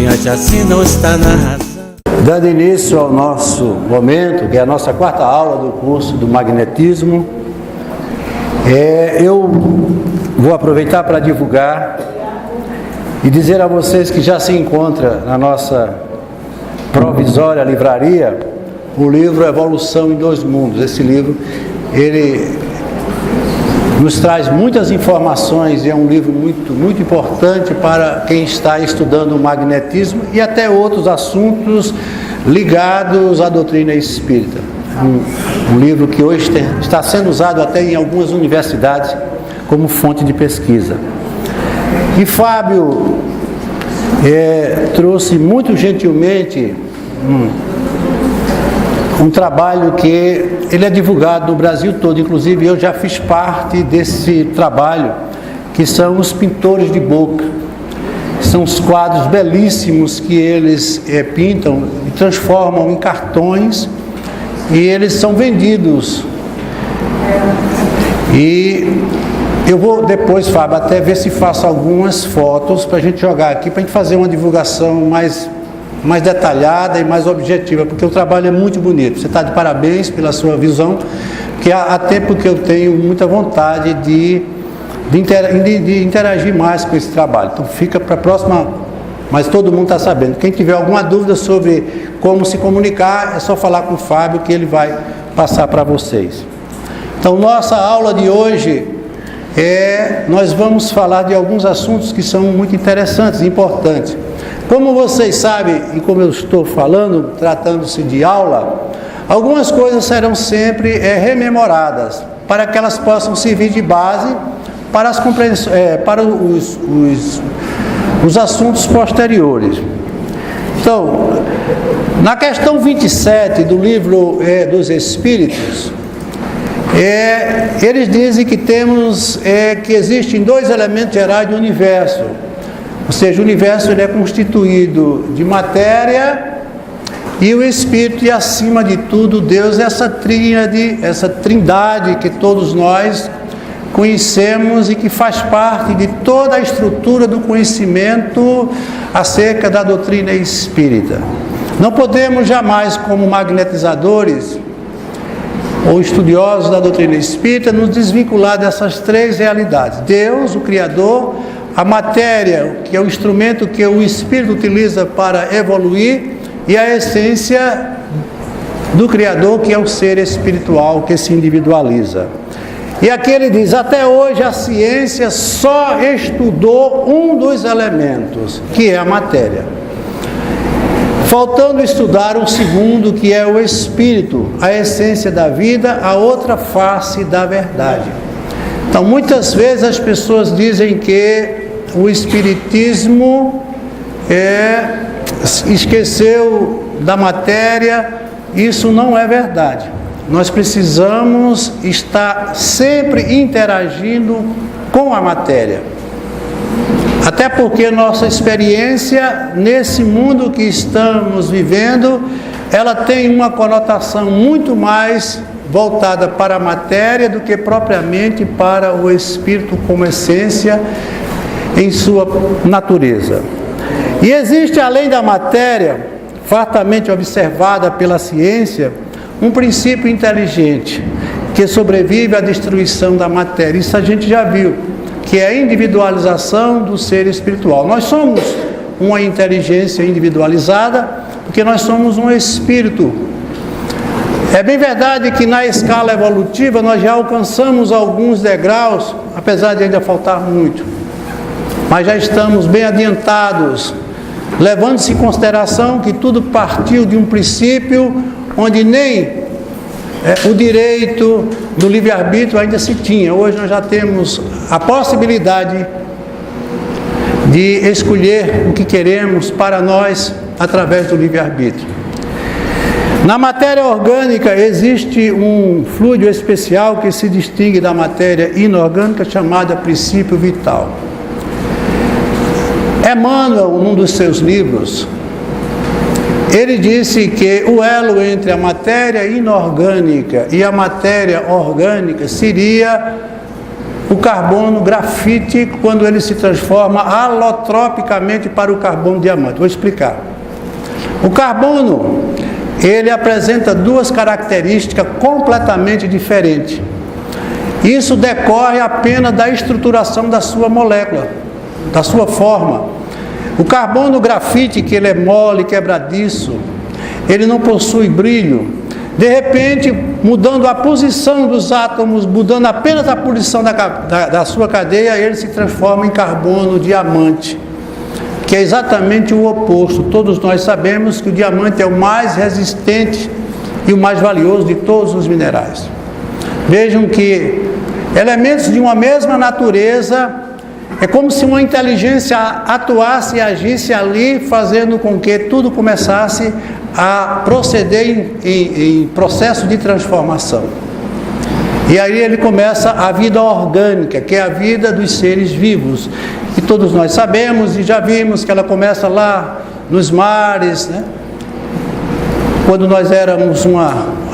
diante assim não está na razão. Dando início ao nosso momento, que é a nossa quarta aula do curso do magnetismo, eu vou aproveitar para divulgar e dizer a vocês que já se encontra na nossa provisória livraria o livro Evolução em Dois Mundos. Esse livro, ele nos traz muitas informações e é um livro muito importante para quem está estudando o magnetismo e até outros assuntos ligados à doutrina espírita. Um livro que hoje está sendo usado até em algumas universidades como fonte de pesquisa. E Fábio trouxe muito gentilmente um trabalho que ele é divulgado no Brasil todo, inclusive eu já fiz parte desse trabalho, que são os pintores de boca. São os quadros belíssimos que eles pintam e transformam em cartões e eles são vendidos. E eu vou depois, Fábio, até ver se faço algumas fotos para a gente jogar aqui, para a gente fazer uma divulgação mais detalhada e mais objetiva, porque o trabalho é muito bonito. Você está de parabéns pela sua visão, que há tempo que eu tenho muita vontade de interagir mais com esse trabalho. Então fica para a próxima, mas todo mundo está sabendo. Quem tiver alguma dúvida sobre como se comunicar, é só falar com o Fábio que ele vai passar para vocês. Então nossa aula de hoje nós vamos falar de alguns assuntos que são muito interessantes e importantes. Como vocês sabem, e como eu estou falando, tratando-se de aula, algumas coisas serão sempre rememoradas, para que elas possam servir de base para as para os assuntos posteriores. Então, na questão 27 do livro dos Espíritos, eles dizem que que existem dois elementos gerais do universo. Ou seja, o universo ele é constituído de matéria e o Espírito, e acima de tudo Deus, essa tríade, essa trindade que todos nós conhecemos e que faz parte de toda a estrutura do conhecimento acerca da doutrina espírita. Não podemos jamais, como magnetizadores ou estudiosos da doutrina espírita, nos desvincular dessas três realidades: Deus, o Criador, a matéria, que é o instrumento que o Espírito utiliza para evoluir, e a essência do Criador, que é o ser espiritual que se individualiza. E aqui ele diz: até hoje a ciência só estudou um dos elementos, que é a matéria, faltando estudar o segundo, que é o Espírito, a essência da vida, a outra face da verdade. Então, muitas vezes as pessoas dizem que o Espiritismo esqueceu da matéria. Isso não é verdade. Nós precisamos estar sempre interagindo com a matéria. Até porque nossa experiência nesse mundo que estamos vivendo, ela tem uma conotação muito mais voltada para a matéria do que propriamente para o Espírito como essência em sua natureza. E existe, além da matéria, fartamente observada pela ciência, um princípio inteligente que sobrevive à destruição da matéria. Isso a gente já viu, que é a individualização do ser espiritual. Nós somos uma inteligência individualizada porque nós somos um espírito. É bem verdade que na escala evolutiva nós já alcançamos alguns degraus, apesar de ainda faltar muito, mas já estamos bem adiantados, levando-se em consideração que tudo partiu de um princípio onde nem o direito do livre-arbítrio ainda se tinha. Hoje nós já temos a possibilidade de escolher o que queremos para nós através do livre-arbítrio. Na matéria orgânica existe um fluido especial que se distingue da matéria inorgânica, chamada princípio vital. Emmanuel, num dos seus livros, ele disse que o elo entre a matéria inorgânica e a matéria orgânica seria o carbono grafite quando ele se transforma alotropicamente para o carbono diamante. Vou explicar. O carbono, ele apresenta duas características completamente diferentes. Isso decorre apenas da estruturação da sua molécula, da sua forma. O carbono grafite, que ele é mole, quebradiço, ele não possui brilho. De repente, mudando a posição dos átomos, mudando apenas a posição da sua cadeia, ele se transforma em carbono diamante, que é exatamente o oposto. Todos nós sabemos que o diamante é o mais resistente e o mais valioso de todos os minerais. Vejam que elementos de uma mesma natureza, é como se uma inteligência atuasse e agisse ali, fazendo com que tudo começasse a proceder em processo de transformação. E aí ele começa a vida orgânica, que é a vida dos seres vivos. E todos nós sabemos e já vimos que ela começa lá nos mares, né? Quando nós éramos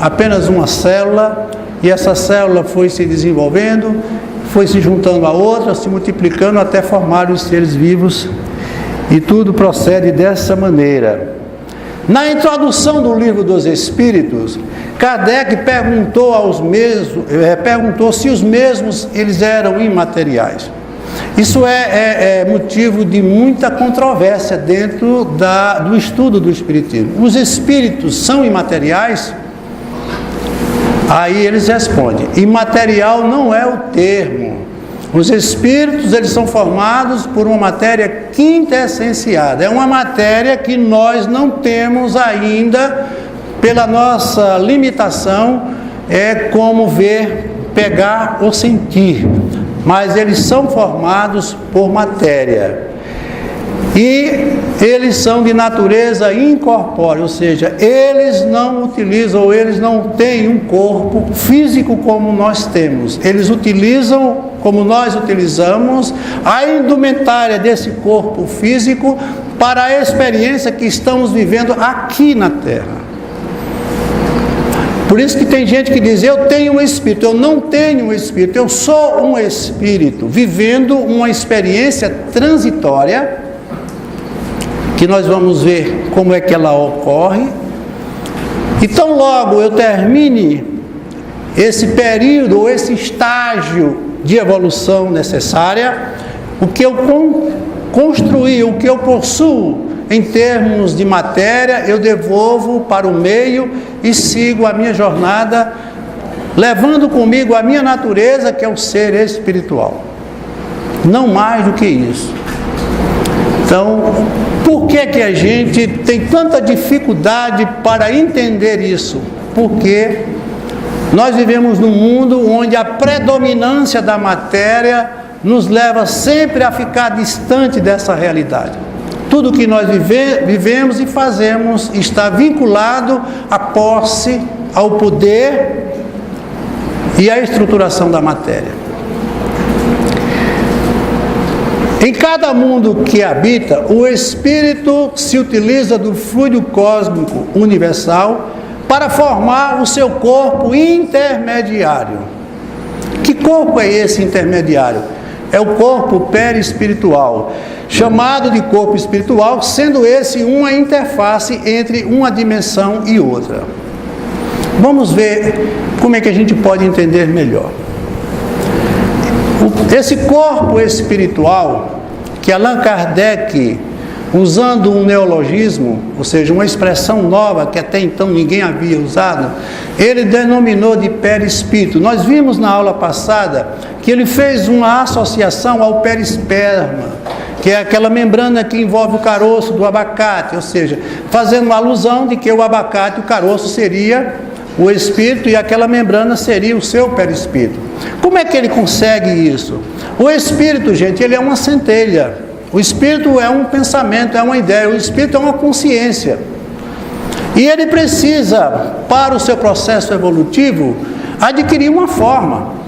apenas uma célula, e essa célula foi se desenvolvendo, foi se juntando a outra, se multiplicando até formar os seres vivos, e tudo procede dessa maneira. Na introdução do Livro dos Espíritos, Kardec perguntou se os mesmos eles eram imateriais. Isso é motivo de muita controvérsia dentro do estudo do Espiritismo. Os espíritos são imateriais? Aí eles respondem: imaterial não é o termo. Os espíritos, eles são formados por uma matéria quintessenciada. É uma matéria que nós não temos ainda, pela nossa limitação, como ver, pegar ou sentir. Mas eles são formados por matéria. E eles são de natureza incorpórea, ou seja, eles não utilizam, ou eles não têm um corpo físico como nós temos. Eles utilizam, como nós utilizamos, a indumentária desse corpo físico para a experiência que estamos vivendo aqui na Terra. Por isso que tem gente que diz: eu tenho um espírito. Eu não tenho um espírito, eu sou um espírito vivendo uma experiência transitória, que nós vamos ver como é que ela ocorre. Então, logo eu termine esse período, ou esse estágio de evolução necessária, o que eu construí, o que eu possuo em termos de matéria, eu devolvo para o meio e sigo a minha jornada, levando comigo a minha natureza, que é o ser espiritual. Não mais do que isso. Então, por que a gente tem tanta dificuldade para entender isso? Porque nós vivemos num mundo onde a predominância da matéria nos leva sempre a ficar distante dessa realidade. Tudo que nós vivemos e fazemos está vinculado à posse, ao poder e à estruturação da matéria. Em cada mundo que habita, o espírito se utiliza do fluido cósmico universal para formar o seu corpo intermediário. Que corpo é esse intermediário? É o corpo perispiritual, chamado de corpo espiritual, sendo esse uma interface entre uma dimensão e outra. Vamos ver como é que a gente pode entender melhor. Esse corpo espiritual, que Allan Kardec, usando um neologismo, ou seja, uma expressão nova que até então ninguém havia usado, ele denominou de perispírito. Nós vimos na aula passada que ele fez uma associação ao perisperma, que é aquela membrana que envolve o caroço do abacate, ou seja, fazendo uma alusão de que o abacate, o caroço seria o espírito e aquela membrana seria o seu perispírito. Como é que ele consegue isso? O espírito, gente, ele é uma centelha. O espírito é um pensamento, é uma ideia. O espírito é uma consciência. E ele precisa, para o seu processo evolutivo, adquirir uma forma.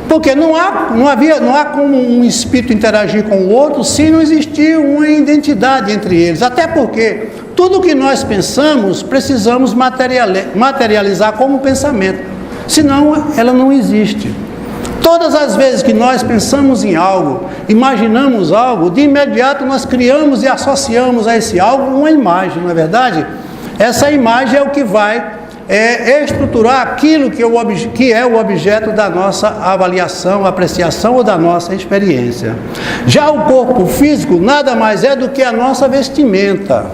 Porque não há como um espírito interagir com o outro se não existir uma identidade entre eles. Até porque tudo que nós pensamos, precisamos materializar como pensamento. Senão, ela não existe. Todas as vezes que nós pensamos em algo, imaginamos algo, de imediato nós criamos e associamos a esse algo uma imagem, não é verdade? Essa imagem é o que vai estruturar aquilo que é o objeto da nossa avaliação, apreciação ou da nossa experiência. Já o corpo físico nada mais é do que a nossa vestimenta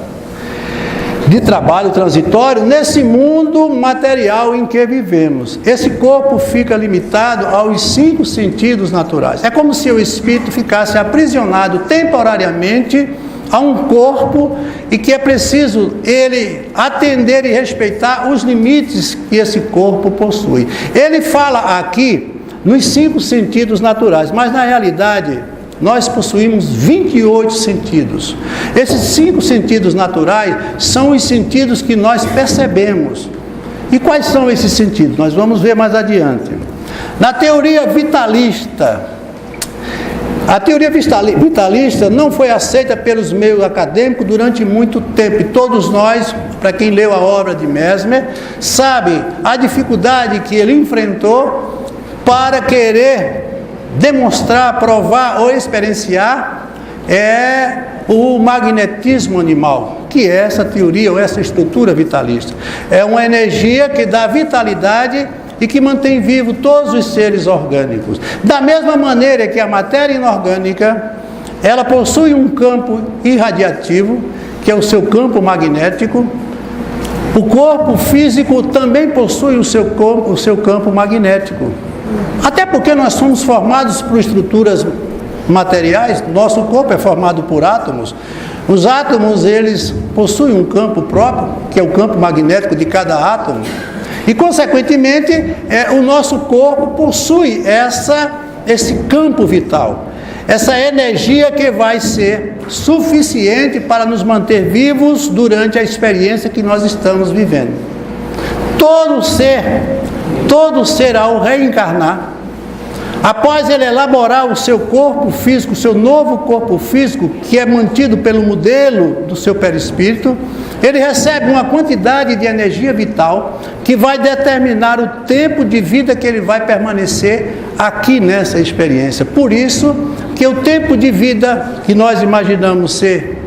de trabalho transitório nesse mundo material em que vivemos. Esse corpo fica limitado aos 5 sentidos naturais. É como se o espírito ficasse aprisionado temporariamente a um corpo e que é preciso ele atender e respeitar os limites que esse corpo possui. Ele fala aqui nos 5 sentidos naturais, mas na realidade nós possuímos 28 sentidos. Esses 5 sentidos naturais são os sentidos que nós percebemos. E quais são esses sentidos? Nós vamos ver mais adiante. Na teoria vitalista, a teoria vitalista não foi aceita pelos meios acadêmicos durante muito tempo. E todos nós, para quem leu a obra de Mesmer, sabe a dificuldade que ele enfrentou para querer demonstrar, provar ou experienciar o magnetismo animal, que é essa teoria ou essa estrutura vitalista. É uma energia que dá vitalidade e que mantém vivo todos os seres orgânicos. Da mesma maneira que a matéria inorgânica, ela possui um campo irradiativo, que é o seu campo magnético. O corpo físico também possui o seu campo magnético. Até porque nós somos formados por estruturas materiais, nosso corpo é formado por átomos. Os átomos, eles possuem um campo próprio, que é o campo magnético de cada átomo. E, consequentemente, o nosso corpo possui esse campo vital, essa energia que vai ser suficiente para nos manter vivos durante a experiência que nós estamos vivendo. Todo ser ao reencarnar, após ele elaborar o seu corpo físico, o seu novo corpo físico, que é mantido pelo modelo do seu perispírito, ele recebe uma quantidade de energia vital que vai determinar o tempo de vida que ele vai permanecer aqui nessa experiência. Por isso que o tempo de vida que nós imaginamos ser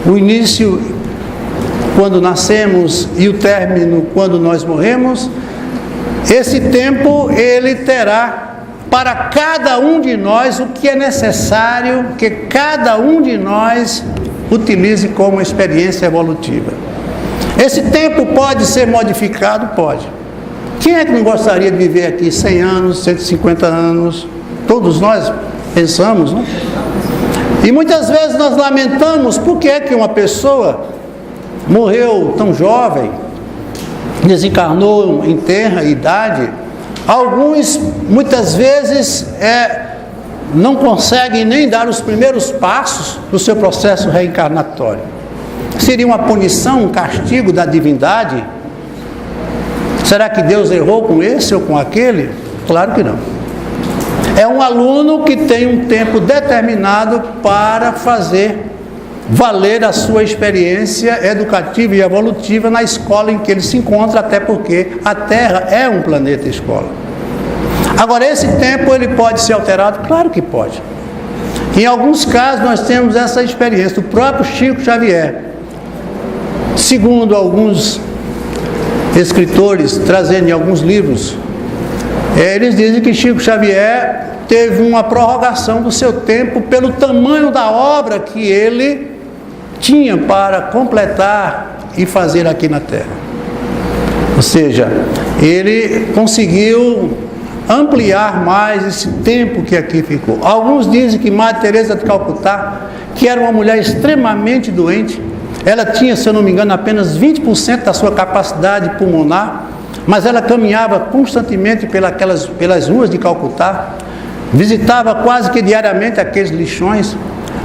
o início quando nascemos e o término quando nós morremos, esse tempo ele terá para cada um de nós o que é necessário que cada um de nós utilize como experiência evolutiva. Esse tempo pode ser modificado? Pode. Quem é que não gostaria de viver aqui 100 anos, 150 anos? Todos nós pensamos, não? E muitas vezes nós lamentamos por que é que uma pessoa morreu tão jovem, desencarnou em tenra idade. Alguns, muitas vezes, não conseguem nem dar os primeiros passos do seu processo reencarnatório. Seria uma punição, um castigo da divindade? Será que Deus errou com esse ou com aquele? Claro que não. É um aluno que tem um tempo determinado para fazer valer a sua experiência educativa e evolutiva na escola em que ele se encontra, até porque a Terra é um planeta escola. Agora, esse tempo ele pode ser alterado? Claro que pode. Em alguns casos nós temos essa experiência do próprio Chico Xavier. Segundo alguns escritores, trazendo em alguns livros, eles dizem que Chico Xavier teve uma prorrogação do seu tempo pelo tamanho da obra que ele tinha para completar e fazer aqui na Terra. Ou seja, ele conseguiu ampliar mais esse tempo que aqui ficou. Alguns dizem que Madre Teresa de Calcutá, que era uma mulher extremamente doente, ela tinha, se eu não me engano, apenas 20% da sua capacidade pulmonar, mas ela caminhava constantemente pelas ruas de Calcutá, visitava quase que diariamente aqueles lixões.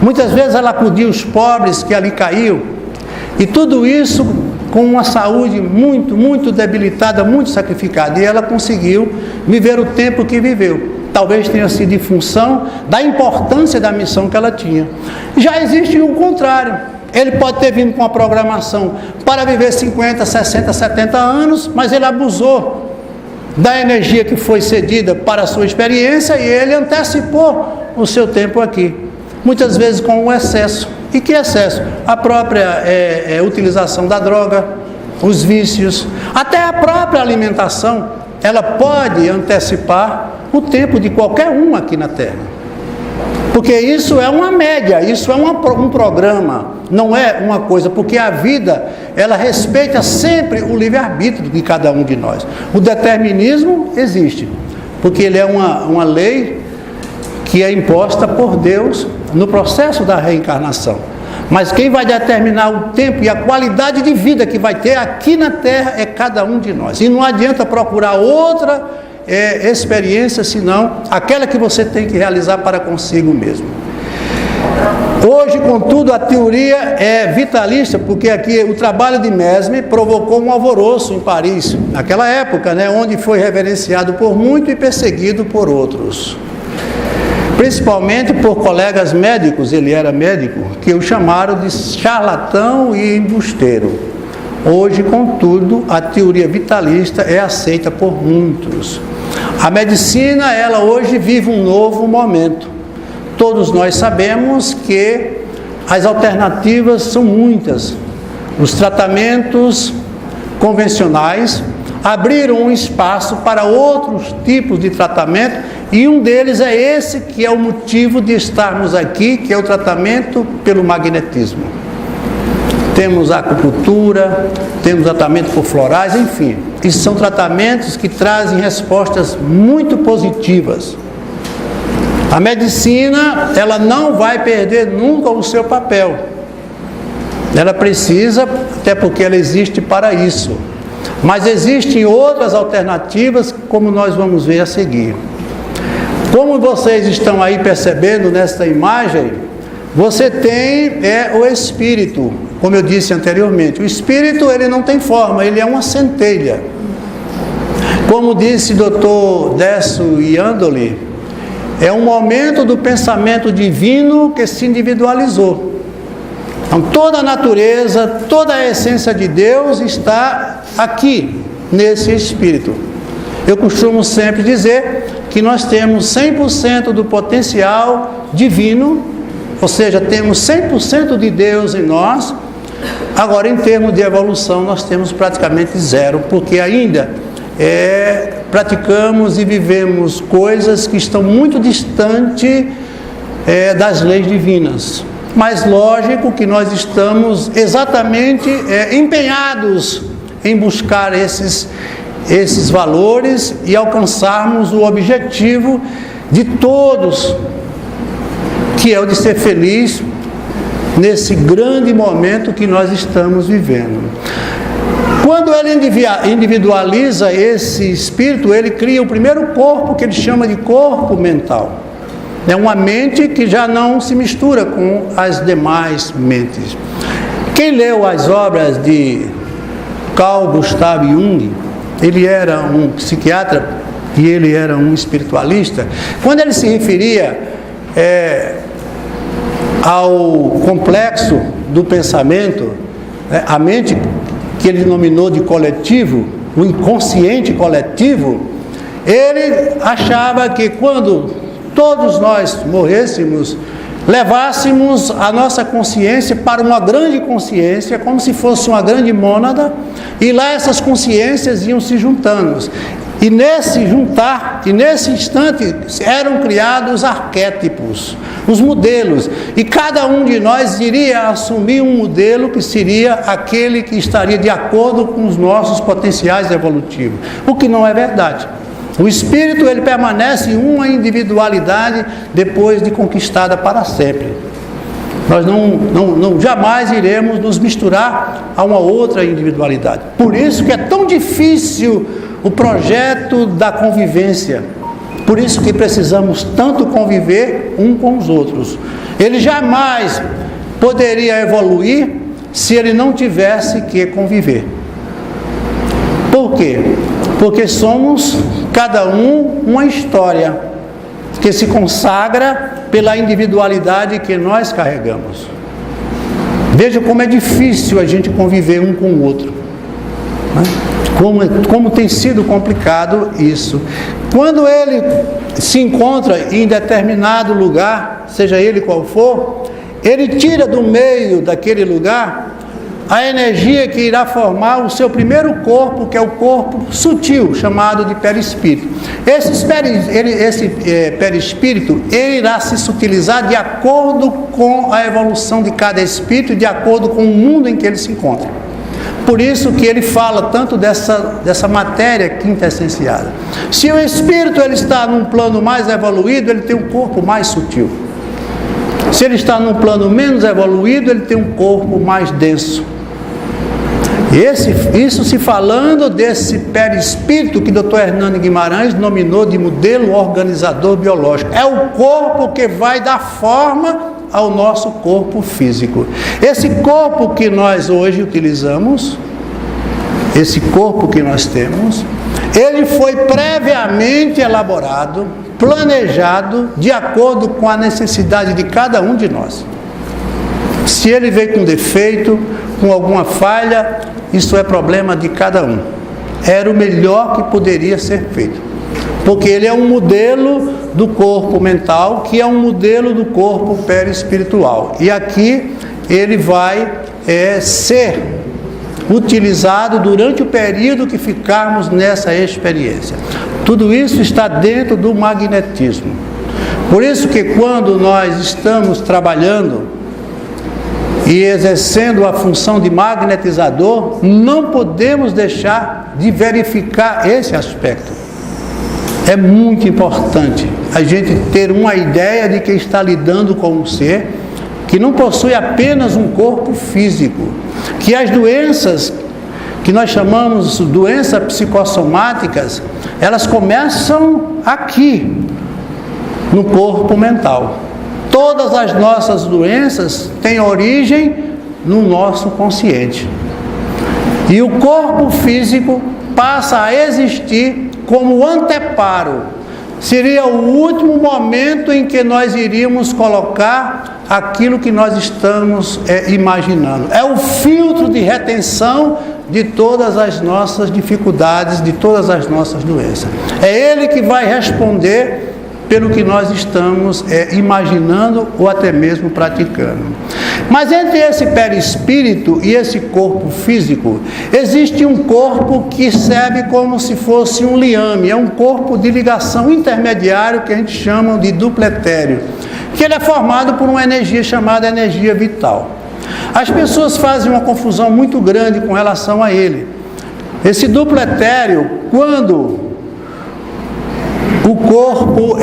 Muitas vezes ela acudia os pobres que ali caíam, e tudo isso com uma saúde muito, muito debilitada, muito sacrificada, e ela conseguiu viver o tempo que viveu. Talvez tenha sido em função da importância da missão que ela tinha. Já existe o contrário. Ele pode ter vindo com uma programação para viver 50, 60, 70 anos, mas ele abusou da energia que foi cedida para a sua experiência, e ele antecipou o seu tempo aqui, muitas vezes com um excesso. E que excesso? A própria utilização da droga, os vícios, até a própria alimentação, ela pode antecipar o tempo de qualquer um aqui na Terra. Porque isso é uma média, isso é um programa, não é uma coisa, porque a vida, ela respeita sempre o livre-arbítrio de cada um de nós. O determinismo existe, porque ele é uma lei que é imposta por Deus no processo da reencarnação. Mas quem vai determinar o tempo e a qualidade de vida que vai ter aqui na Terra é cada um de nós. E não adianta procurar outra experiência, senão aquela que você tem que realizar para consigo mesmo. Hoje, contudo, a teoria é vitalista, porque aqui o trabalho de Mesmer provocou um alvoroço em Paris, naquela época, onde foi reverenciado por muitos e perseguido por outros. Principalmente por colegas médicos, ele era médico, que o chamaram de charlatão e embusteiro. Hoje, contudo, a teoria vitalista é aceita por muitos. A medicina, ela hoje vive um novo momento. Todos nós sabemos que as alternativas são muitas. Os tratamentos convencionais abriram um espaço para outros tipos de tratamento, e um deles é esse que é o motivo de estarmos aqui, que é o tratamento pelo magnetismo. Temos a acupuntura, temos tratamento por florais, enfim. Isso são tratamentos que trazem respostas muito positivas. A medicina, ela não vai perder nunca o seu papel. Ela precisa, até porque ela existe para isso. Mas existem outras alternativas, como nós vamos ver a seguir. Como vocês estão aí percebendo nesta imagem, você tem o espírito, como eu disse anteriormente. O espírito, ele não tem forma, ele é uma centelha. Como disse Dr. Décio Iandoli, é um momento do pensamento divino que se individualizou. Então, toda a natureza, toda a essência de Deus está aqui, nesse espírito. Eu costumo sempre dizer que nós temos 100% do potencial divino, ou seja, temos 100% de Deus em nós. Agora, em termos de evolução, nós temos praticamente zero, porque ainda praticamos e vivemos coisas que estão muito distantes das leis divinas. Mas lógico que nós estamos exatamente empenhados em buscar esses valores e alcançarmos o objetivo de todos, que é o de ser feliz nesse grande momento que nós estamos vivendo. Quando ele individualiza esse espírito, ele cria o primeiro corpo, que ele chama de corpo mental. É uma mente que já não se mistura com as demais mentes. Quem leu as obras de Carl Gustav Jung, ele era um psiquiatra e ele era um espiritualista. Quando ele se referia ao complexo do pensamento, a mente que ele denominou de coletivo, o inconsciente coletivo, ele achava que quando todos nós morrêssemos, levássemos a nossa consciência para uma grande consciência, como se fosse uma grande mônada, e lá essas consciências iam se juntando. E nesse juntar, e nesse instante, eram criados arquétipos, os modelos. E cada um de nós iria assumir um modelo que seria aquele que estaria de acordo com os nossos potenciais evolutivos. O que não é verdade. O espírito, ele permanece em uma individualidade depois de conquistada para sempre. Nós jamais iremos nos misturar a uma outra individualidade. Por isso que é tão difícil o projeto da convivência. Por isso que precisamos tanto conviver um com os outros. Ele jamais poderia evoluir se ele não tivesse que conviver. Por quê? Porque somos, cada um, uma história que se consagra pela individualidade que nós carregamos. Veja como é difícil a gente conviver um com o outro. Como tem sido complicado isso. Quando ele se encontra em determinado lugar, seja ele qual for, ele tira do meio daquele lugar a energia que irá formar o seu primeiro corpo, que é o corpo sutil, chamado de perispírito. Esse perispírito, ele irá se sutilizar de acordo com a evolução de cada espírito, de acordo com o mundo em que ele se encontra. Por isso que ele fala tanto dessa matéria quintessenciada. Se o espírito ele está num plano mais evoluído, ele tem um corpo mais sutil. Se ele está num plano menos evoluído, ele tem um corpo mais denso. Isso se falando desse perispírito que o Dr. Hernani Guimarães nominou de modelo organizador biológico. É o corpo que vai dar forma ao nosso corpo físico. Esse corpo que nós hoje utilizamos, esse corpo que nós temos, ele foi previamente elaborado, planejado, de acordo com a necessidade de cada um de nós. Se ele veio com defeito, com alguma falha, isso é problema de cada um. Era o melhor que poderia ser feito. Porque ele é um modelo do corpo mental, que é um modelo do corpo perispiritual. E aqui ele vai ser utilizado durante o período que ficarmos nessa experiência. Tudo isso está dentro do magnetismo. Por isso que quando nós estamos trabalhando e exercendo a função de magnetizador, não podemos deixar de verificar esse aspecto. É muito importante a gente ter uma ideia de que está lidando com um ser que não possui apenas um corpo físico, que as doenças que nós chamamos de doenças psicossomáticas, elas começam aqui, no corpo mental. Todas as nossas doenças têm origem no nosso consciente. E o corpo físico passa a existir como anteparo. Seria o último momento em que nós iríamos colocar aquilo que nós estamos imaginando. É o filtro de retenção de todas as nossas dificuldades, de todas as nossas doenças. É ele que vai responder pelo que nós estamos imaginando ou até mesmo praticando. Mas entre esse perispírito e esse corpo físico, existe um corpo que serve como se fosse um liame, é um corpo de ligação intermediário que a gente chama de dupletério, que ele é formado por uma energia chamada energia vital. As pessoas fazem uma confusão muito grande com relação a ele. Esse dupletério, quando o corpo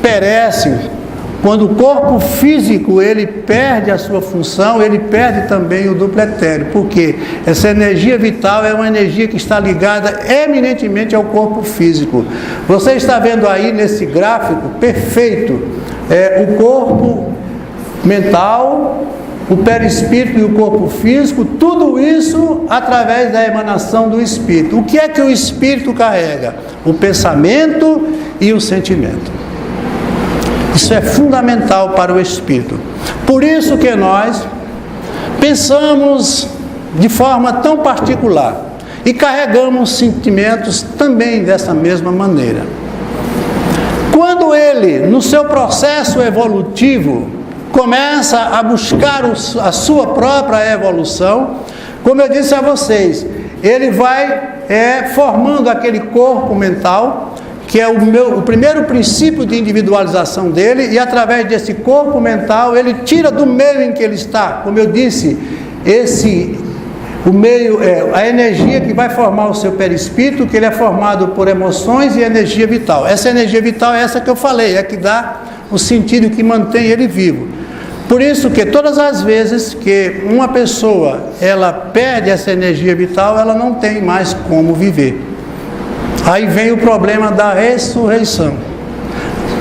perece, quando o corpo físico ele perde a sua função, ele perde também o dupletério, porque essa energia vital é uma energia que está ligada eminentemente ao corpo físico. Você está vendo aí nesse gráfico perfeito o corpo mental, o perispírito e o corpo físico, tudo isso através da emanação do espírito. O que é que o espírito carrega? O pensamento e o sentimento. Isso é fundamental para o espírito. Por isso que nós pensamos de forma tão particular e carregamos sentimentos também dessa mesma maneira. Quando ele, no seu processo evolutivo, começa a buscar a sua própria evolução, como eu disse a vocês, ele vai formando aquele corpo mental, que é o primeiro princípio de individualização dele, e através desse corpo mental, ele tira do meio em que ele está, como eu disse, o meio a energia que vai formar o seu perispírito, que ele é formado por emoções e energia vital. Essa energia vital é essa que eu falei, é que dá o sentido que mantém ele vivo. Por isso que todas as vezes que uma pessoa ela perde essa energia vital, ela não tem mais como viver. Aí vem o problema da ressurreição.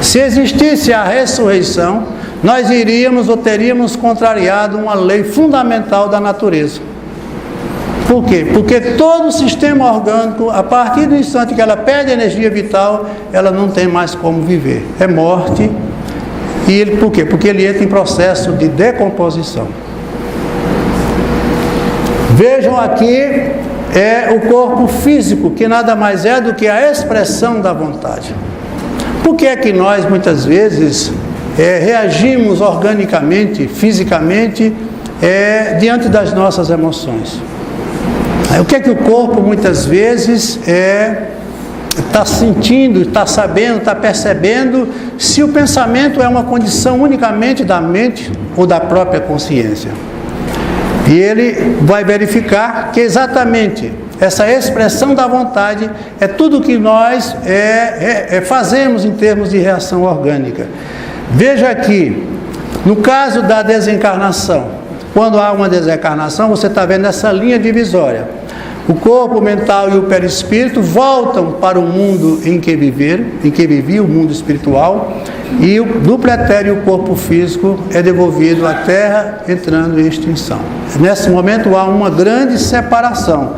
Se existisse a ressurreição, nós iríamos ou teríamos contrariado uma lei fundamental da natureza. Por quê? Porque todo o sistema orgânico, a partir do instante que ela perde a energia vital, ela não tem mais como viver. É morte. E por quê? Porque ele entra em processo de decomposição. Vejam aqui é o corpo físico, que nada mais é do que a expressão da vontade. Por que é que nós, muitas vezes, reagimos organicamente, fisicamente, diante das nossas emoções? O que é que o corpo, muitas vezes, está sentindo, está sabendo, está percebendo, se o pensamento é uma condição unicamente da mente ou da própria consciência? E ele vai verificar que exatamente essa expressão da vontade é tudo que nós fazemos em termos de reação orgânica. Veja aqui, no caso da desencarnação, quando há uma desencarnação, você está vendo essa linha divisória. O corpo mental e o perispírito voltam para o mundo em que vivia o mundo espiritual, e do pretéreo o corpo físico é devolvido à Terra, entrando em extinção. Nesse momento há uma grande separação.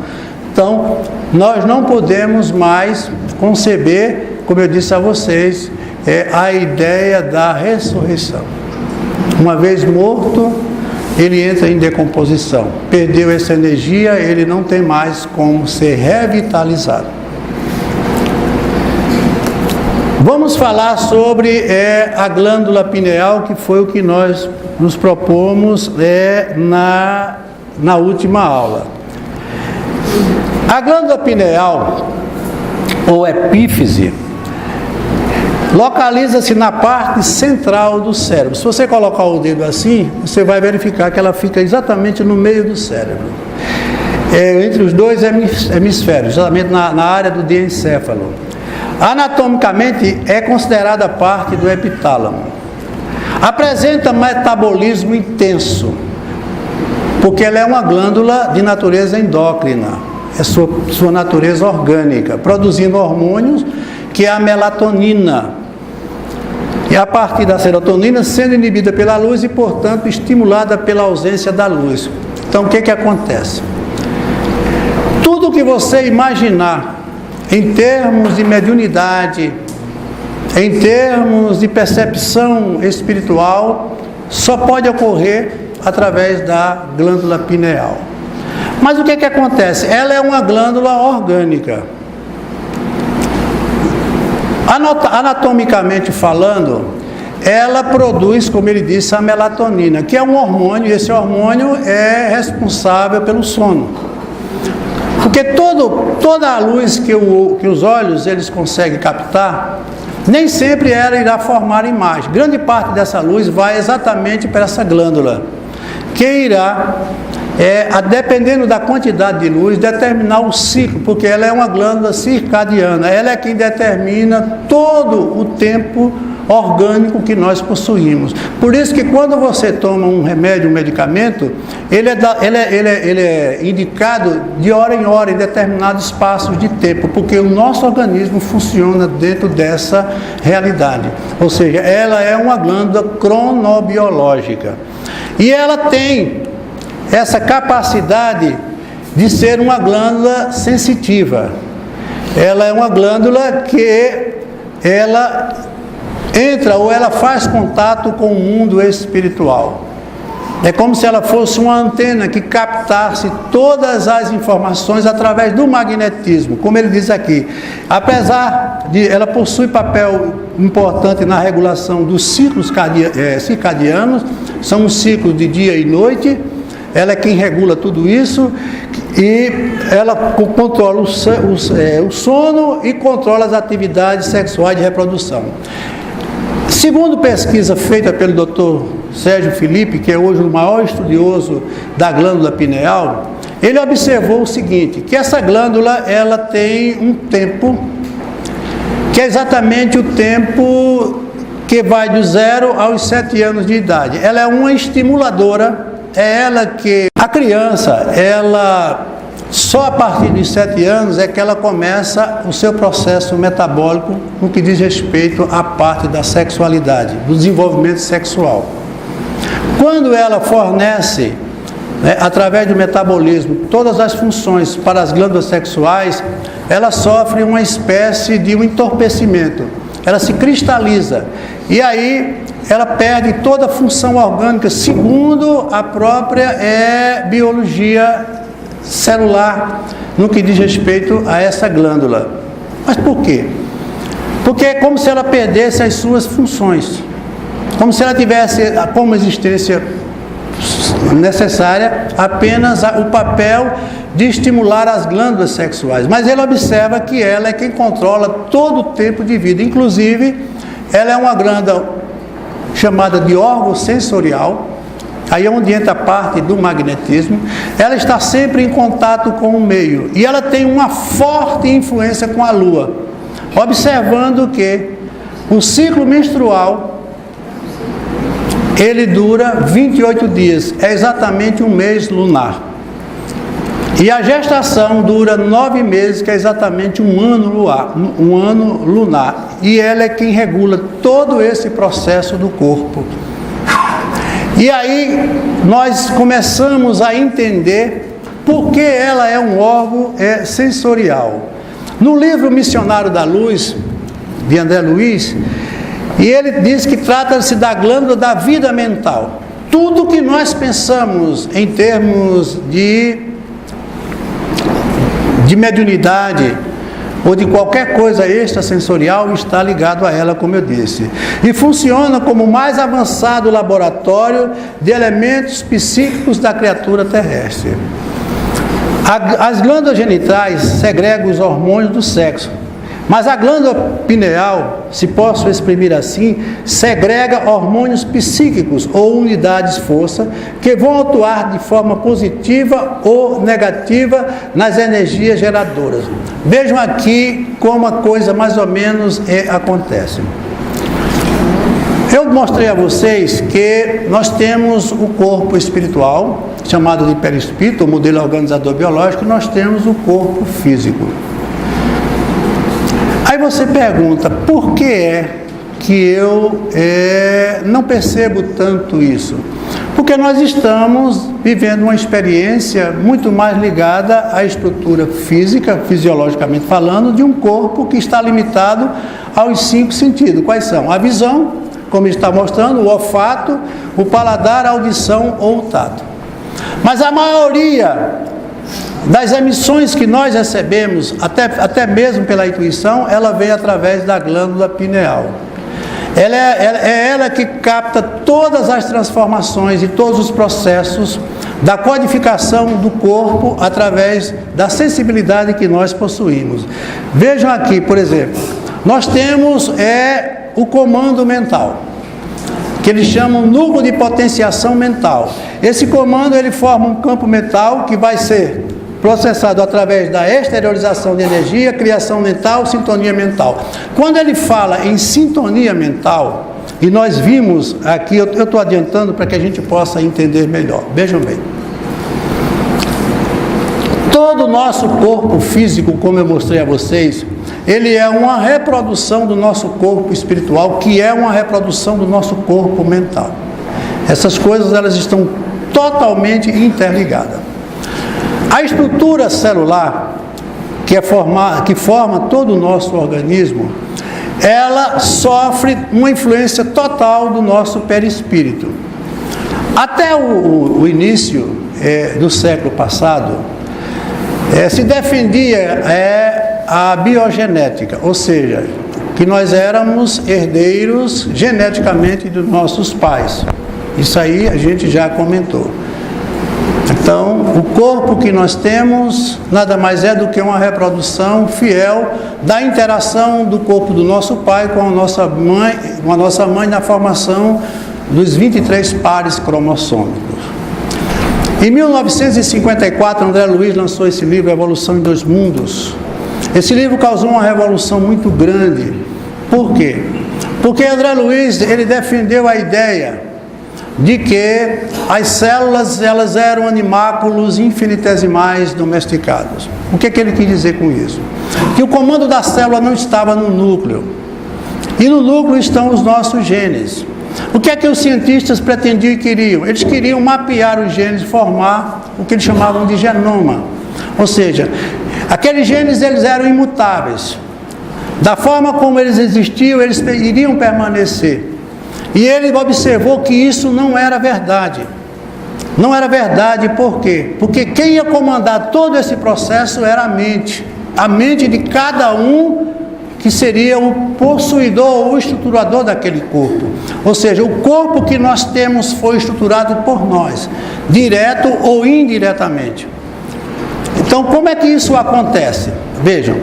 Então, nós não podemos mais conceber, como eu disse a vocês, a ideia da ressurreição. Uma vez morto, ele entra em decomposição. Perdeu essa energia, ele não tem mais como ser revitalizado. Vamos falar sobre a glândula pineal, que foi o que nós nos propomos na última aula. A glândula pineal, ou epífise, localiza-se na parte central do cérebro. Se você colocar o dedo assim, você vai verificar que ela fica exatamente no meio do cérebro. Entre os dois hemisférios, exatamente na área do diencéfalo. Anatomicamente, é considerada parte do epitálamo. Apresenta metabolismo intenso, porque ela é uma glândula de natureza endócrina, é sua natureza orgânica, produzindo hormônios, que é a melatonina. E a partir da serotonina sendo inibida pela luz e, portanto, estimulada pela ausência da luz. Então, o que acontece? Tudo que você imaginar em termos de mediunidade, em termos de percepção espiritual, só pode ocorrer através da glândula pineal. Mas o que acontece? Ela é uma glândula orgânica. Anatomicamente falando, ela produz, como ele disse, a melatonina, que é um hormônio, e esse hormônio é responsável pelo sono. Porque toda a luz que os olhos eles conseguem captar, nem sempre ela irá formar imagem. Grande parte dessa luz vai exatamente para essa glândula, que irá, dependendo da quantidade de luz, determinar o ciclo, porque ela é uma glândula circadiana. Ela é quem determina todo o tempo orgânico que nós possuímos. Por isso que quando você toma um remédio, um medicamento, ele é indicado de hora em hora, em determinados espaços de tempo, porque o nosso organismo funciona dentro dessa realidade. Ou seja, ela é uma glândula cronobiológica. E ela tem essa capacidade de ser uma glândula sensitiva. Ela é uma glândula que ela entra ou ela faz contato com o mundo espiritual. É como se ela fosse uma antena que captasse todas as informações através do magnetismo, como ele diz aqui. Apesar de ela possui papel importante na regulação dos ciclos circadianos, são os ciclos de dia e noite. Ela é quem regula tudo isso e ela controla o sono e controla as atividades sexuais de reprodução. Segundo pesquisa feita pelo Dr. Sérgio Felipe, que é hoje o maior estudioso da glândula pineal, ele observou o seguinte, que essa glândula ela tem um tempo, que é exatamente o tempo que vai de 0 aos 7 anos de idade. Ela é uma estimuladora, é ela que a criança, ela só a partir dos 7 anos é que ela começa o seu processo metabólico no que diz respeito à parte da sexualidade, do desenvolvimento sexual. Quando ela fornece, através do metabolismo, todas as funções para as glândulas sexuais, ela sofre uma espécie de um entorpecimento, ela se cristaliza, e aí ela perde toda a função orgânica, segundo a própria biologia celular no que diz respeito a essa glândula. Mas por quê? Porque é como se ela perdesse as suas funções, como se ela tivesse como existência necessária apenas o papel de estimular as glândulas sexuais. Mas ele observa que ela é quem controla todo o tempo de vida. Inclusive, ela é uma glândula chamada de órgão sensorial. Aí é onde entra a parte do magnetismo. Ela está sempre em contato com o meio. E ela tem uma forte influência com a Lua. Observando que o ciclo menstrual ele dura 28 dias, é exatamente um mês lunar. E a gestação dura 9 meses, que é exatamente um ano lunar. E ela é quem regula todo esse processo do corpo. E aí nós começamos a entender por que ela é um órgão sensorial. No livro Missionário da Luz, de André Luiz, e ele diz que trata-se da glândula da vida mental. Tudo que nós pensamos em termos de mediunidade ou de qualquer coisa extrasensorial está ligado a ela, como eu disse. E funciona como o mais avançado laboratório de elementos psíquicos da criatura terrestre. As glândulas genitais segregam os hormônios do sexo. Mas a glândula pineal, se posso exprimir assim, segrega hormônios psíquicos ou unidades força que vão atuar de forma positiva ou negativa nas energias geradoras. Vejam aqui como a coisa mais ou menos acontece. Eu mostrei a vocês que nós temos o corpo espiritual, chamado de perispírito, o modelo organizador biológico, e nós temos o corpo físico. Aí você pergunta, por que é que eu não percebo tanto isso? Porque nós estamos vivendo uma experiência muito mais ligada à estrutura física, fisiologicamente falando, de um corpo que está limitado aos 5 sentidos. Quais são? A visão, como está mostrando, o olfato, o paladar, a audição ou o tato. Mas a maioria das emissões que nós recebemos, até mesmo pela intuição, ela vem através da glândula pineal. É ela que capta todas as transformações e todos os processos da codificação do corpo através da sensibilidade que nós possuímos. Vejam aqui, por exemplo, nós temos o comando mental, que eles chamam núcleo de potenciação mental. Esse comando ele forma um campo mental que vai ser processado através da exteriorização de energia, criação mental, sintonia mental. Quando ele fala em sintonia mental, e nós vimos aqui, eu estou adiantando para que a gente possa entender melhor. Vejam bem. Todo o nosso corpo físico, como eu mostrei a vocês, ele é uma reprodução do nosso corpo espiritual, que é uma reprodução do nosso corpo mental. Essas coisas, elas estão totalmente interligadas. A estrutura celular, que forma todo o nosso organismo, ela sofre uma influência total do nosso perispírito. Até o início do século passado, se defendia a biogenética, ou seja, que nós éramos herdeiros geneticamente dos nossos pais. Isso aí a gente já comentou. Então, o corpo que nós temos nada mais é do que uma reprodução fiel da interação do corpo do nosso pai com a nossa mãe na formação dos 23 pares cromossômicos. Em 1954, André Luiz lançou esse livro, Evolução em Dois Mundos. Esse livro causou uma revolução muito grande. Por quê? Porque André Luiz, ele defendeu a ideia de que as células, elas eram animáculos infinitesimais domesticados. O que ele quis dizer com isso? Que o comando da célula não estava no núcleo. E no núcleo estão os nossos genes. O que é que os cientistas pretendiam e queriam? Eles queriam mapear os genes e formar o que eles chamavam de genoma. Ou seja, aqueles genes eles eram imutáveis. Da forma como eles existiam, eles iriam permanecer. E ele observou que isso não era verdade. Não era verdade, por quê? Porque quem ia comandar todo esse processo era a mente de cada um que seria o possuidor ou o estruturador daquele corpo. Ou seja, o corpo que nós temos foi estruturado por nós, direto ou indiretamente. Então, como é que isso acontece? Vejam,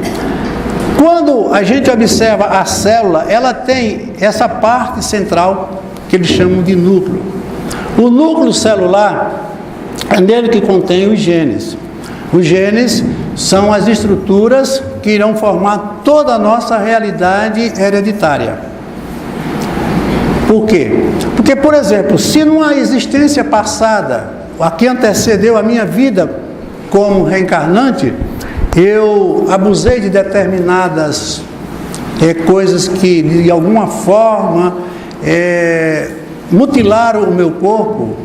quando a gente observa a célula, ela tem essa parte central que eles chamam de núcleo. O núcleo celular é nele que contém os genes. Os genes são as estruturas que irão formar toda a nossa realidade hereditária. Por quê? Porque, por exemplo, se numa existência passada, a que antecedeu a minha vida como reencarnante, eu abusei de determinadas coisas que, de alguma forma, mutilaram o meu corpo,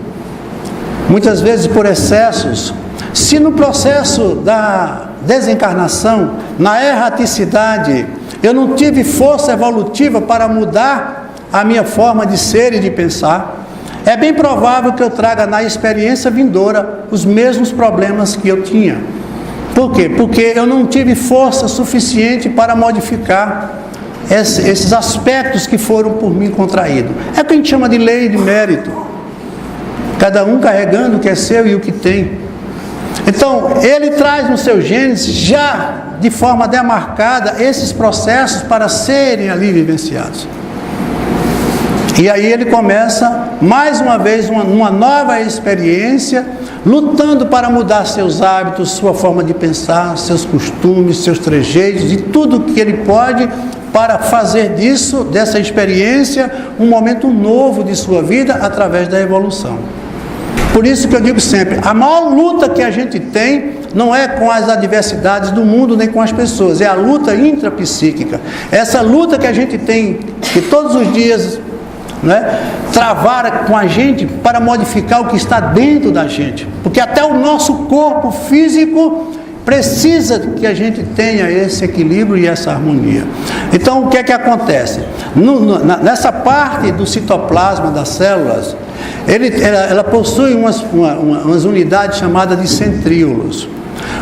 muitas vezes por excessos. Se no processo da desencarnação, na erraticidade, eu não tive força evolutiva para mudar a minha forma de ser e de pensar, é bem provável que eu traga na experiência vindoura os mesmos problemas que eu tinha. Por quê? Porque eu não tive força suficiente para modificar esses aspectos que foram por mim contraídos. É o que a gente chama de lei de mérito. Cada um carregando o que é seu e o que tem. Então, ele traz nos seus genes, já de forma demarcada, esses processos para serem ali vivenciados. E aí ele começa, mais uma vez, uma nova experiência, lutando para mudar seus hábitos, sua forma de pensar, seus costumes, seus trejeitos, e tudo que ele pode para fazer dessa experiência, um momento novo de sua vida através da evolução. Por isso que eu digo sempre, a maior luta que a gente tem não é com as adversidades do mundo nem com as pessoas, é a luta intrapsíquica. Essa luta que a gente tem, que todos os dias travar com a gente para modificar o que está dentro da gente. Porque até o nosso corpo físico precisa que a gente tenha esse equilíbrio e essa harmonia. Então, o que é que acontece? Nessa parte do citoplasma das células, ela possui umas unidades chamadas de centríolos.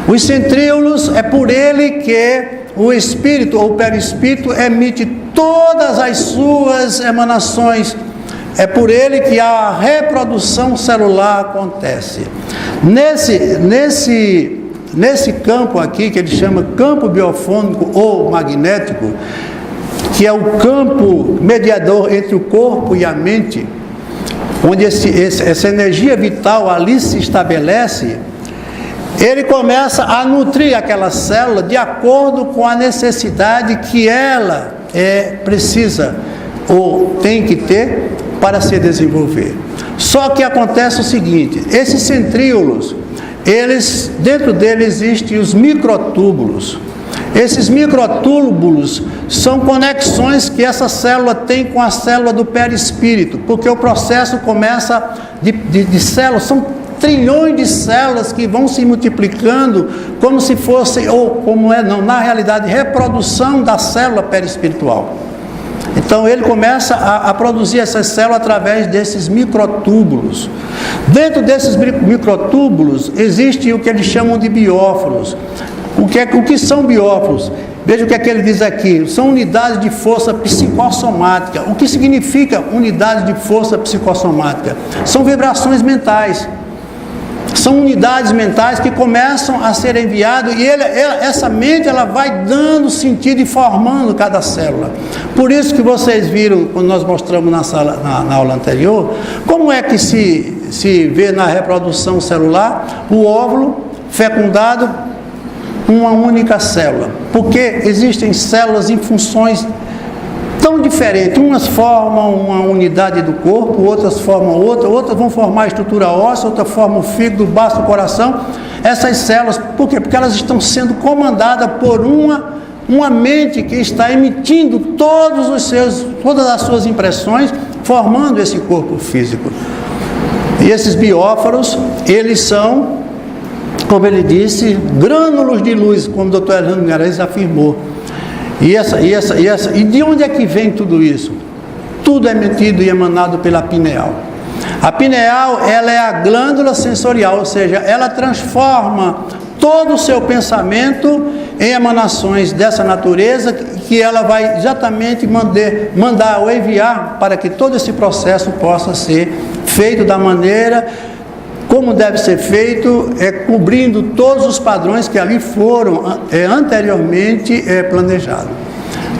Os centríolos, é por ele que o espírito ou perispírito emite todas as suas emanações. É por ele que a reprodução celular acontece. Nesse campo aqui, que ele chama campo biofônico ou magnético, que é o campo mediador entre o corpo e a mente, onde essa energia vital ali se estabelece, ele começa a nutrir aquela célula de acordo com a necessidade que ela precisa ou tem que ter para se desenvolver. Só que acontece o seguinte, esses centríolos, dentro deles existem os microtúbulos. Esses microtúbulos são conexões que essa célula tem com a célula do perispírito, porque o processo começa de células, são trilhões de células que vão se multiplicando como se fosse, ou como na realidade, reprodução da célula perispiritual. Então ele começa a produzir essas células através desses microtúbulos. Dentro desses microtúbulos existe o que eles chamam de bióforos. O que são bióforos? Veja o que é que ele diz aqui. São unidades de força psicossomática. O que significa unidades de força psicossomática? São vibrações mentais. São unidades mentais que começam a ser enviadas e essa mente ela vai dando sentido e formando cada célula. Por isso que vocês viram, quando nós mostramos na aula anterior, como é que se vê na reprodução celular o óvulo fecundado, uma única célula. Porque existem células em funções tão diferentes. Umas formam uma unidade do corpo, outras formam outra, outras vão formar a estrutura óssea, outras formam o fígado, o baço, o coração. Essas células, por quê? Porque elas estão sendo comandadas por uma mente que está emitindo todas as suas impressões, formando esse corpo físico. E esses bióforos, eles são, como ele disse, grânulos de luz, como o Dr. Hernando Guimarães afirmou. E de onde é que vem tudo isso? Tudo é emitido e emanado pela pineal. A pineal, ela é a glândula sensorial, ou seja, ela transforma todo o seu pensamento em emanações dessa natureza, que ela vai exatamente mandar ou enviar para que todo esse processo possa ser feito da maneira como deve ser feito, cobrindo todos os padrões que ali foram anteriormente planejados.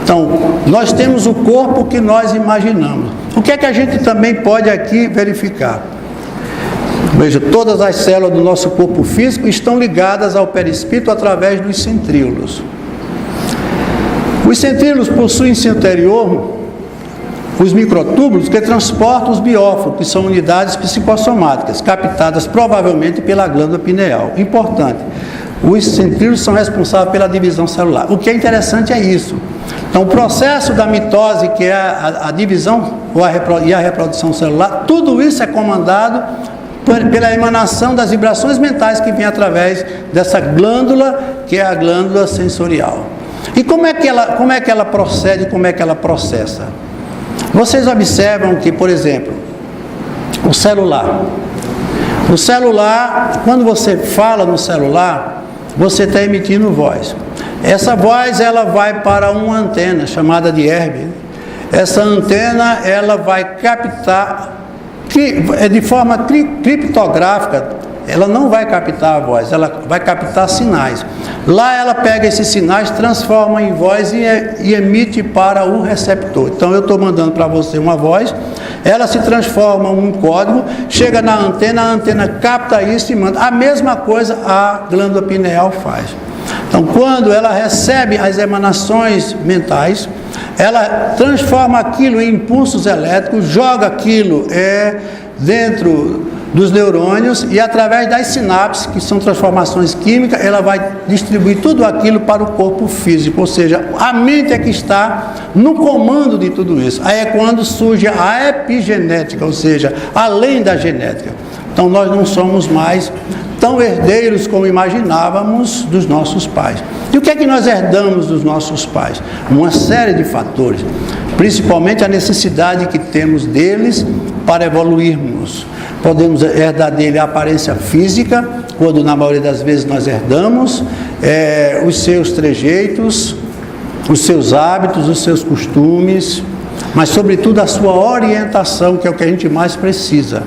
Então, nós temos o corpo que nós imaginamos. O que é que a gente também pode aqui verificar? Veja, todas as células do nosso corpo físico estão ligadas ao perispírito através dos centríolos. Os centríolos possuem em seu interior os microtúbulos que transportam os bióforos, que são unidades psicossomáticas, captadas provavelmente pela glândula pineal. Importante, os centríolos são responsáveis pela divisão celular. O que é interessante é isso. Então, o processo da mitose, que é a divisão e a reprodução celular, tudo isso é comandado pela emanação das vibrações mentais que vem através dessa glândula, que é a glândula sensorial. E como é que ela procede, como é que ela processa? Vocês observam que, por exemplo, o celular, quando você fala no celular, você está emitindo voz. Essa voz, ela vai para uma antena chamada de herbe. Essa antena, ela vai captar, de forma criptográfica, ela não vai captar a voz, ela vai captar sinais. Lá ela pega esses sinais, transforma em voz e emite para o receptor. Então eu estou mandando para você uma voz, ela se transforma em um código, chega na antena, a antena capta isso e manda. A mesma coisa a glândula pineal faz. Então, quando ela recebe as emanações mentais, ela transforma aquilo em impulsos elétricos, joga aquilo dentro dos neurônios e através das sinapses, que são transformações químicas, ela vai distribuir tudo aquilo para o corpo físico, ou seja, a mente é que está no comando de tudo isso. Aí é quando surge a epigenética, ou seja, além da genética. Então nós não somos mais tão herdeiros como imaginávamos dos nossos pais. E o que é que nós herdamos dos nossos pais? Uma série de fatores, principalmente a necessidade que temos deles para evoluirmos. Podemos herdar dele a aparência física, quando na maioria das vezes nós herdamos, os seus trejeitos, os seus hábitos, os seus costumes, mas sobretudo a sua orientação, que é o que a gente mais precisa.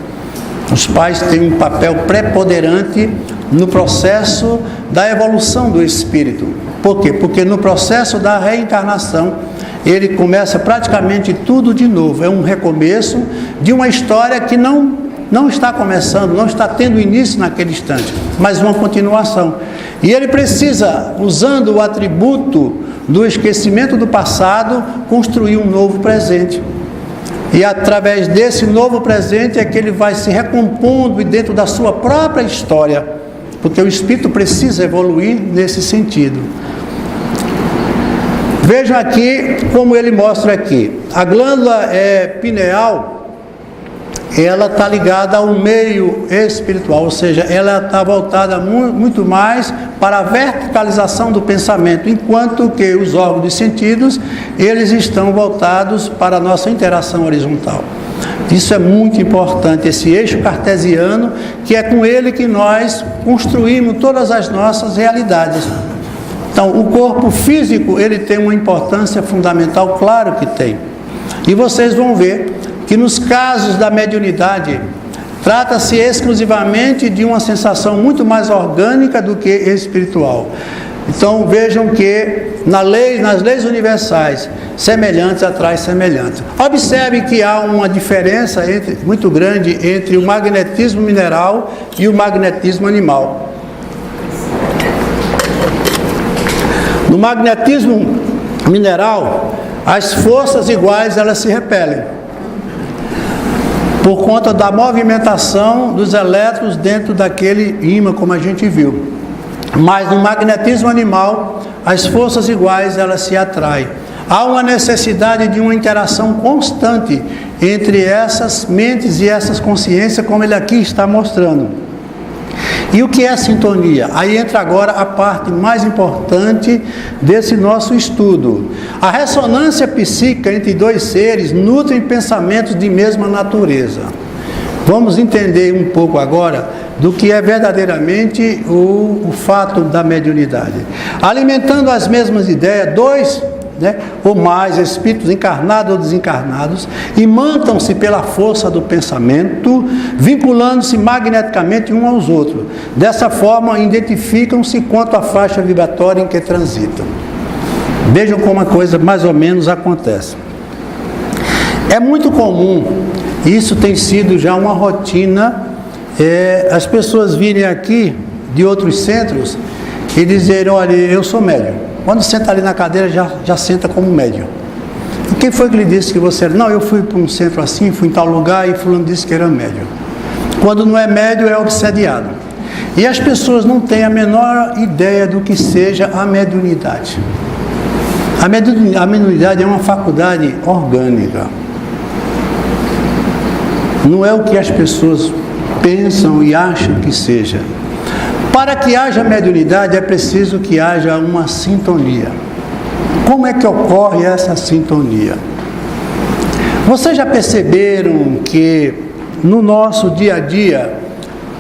Os pais têm um papel preponderante no processo da evolução do espírito. Por quê? Porque no processo da reencarnação, ele começa praticamente tudo de novo. É um recomeço de uma história que não está começando, não está tendo início naquele instante, mas uma continuação. E ele precisa, usando o atributo do esquecimento do passado, construir um novo presente. E através desse novo presente é que ele vai se recompondo dentro da sua própria história, porque o espírito precisa evoluir nesse sentido. Vejam aqui como ele mostra aqui. A glândula pineal, ela está ligada ao meio espiritual, ou seja, ela está voltada muito mais para a verticalização do pensamento, enquanto que os órgãos dos sentidos, eles estão voltados para a nossa interação horizontal. Isso é muito importante, esse eixo cartesiano, que é com ele que nós construímos todas as nossas realidades. Então, o corpo físico, ele tem uma importância fundamental, claro que tem. E vocês vão ver que nos casos da mediunidade, trata-se exclusivamente de uma sensação muito mais orgânica do que espiritual. Então vejam que nas leis universais, semelhantes atrai semelhantes. Observe que há uma diferença muito grande entre o magnetismo mineral e o magnetismo animal. No magnetismo mineral, as forças iguais elas se repelem, por conta da movimentação dos elétrons dentro daquele ímã, como a gente viu. Mas no magnetismo animal, as forças iguais elas se atraem. Há uma necessidade de uma interação constante entre essas mentes e essas consciências, como ele aqui está mostrando. E o que é sintonia? Aí entra agora a parte mais importante desse nosso estudo. A ressonância psíquica entre dois seres nutrem pensamentos de mesma natureza. Vamos entender um pouco agora do que é verdadeiramente o fato da mediunidade. Alimentando as mesmas ideias, dois, ou mais espíritos encarnados ou desencarnados, imantam-se pela força do pensamento, vinculando-se magneticamente uns aos outros. Dessa forma, identificam-se quanto à faixa vibratória em que transitam. Vejam como a coisa mais ou menos acontece. É muito comum, isso tem sido já uma rotina, as pessoas virem aqui de outros centros e dizerem: olha, eu sou médium. Quando senta ali na cadeira, já senta como médium. E quem foi que lhe disse que você era? Não, eu fui para um centro assim, fui em tal lugar e fulano disse que era médium. Quando não é médium, é obsediado. E as pessoas não têm a menor ideia do que seja a mediunidade. A mediunidade é uma faculdade orgânica. Não é o que as pessoas pensam e acham que seja. Para que haja mediunidade é preciso que haja uma sintonia. Como é que ocorre essa sintonia? Vocês já perceberam que no nosso dia a dia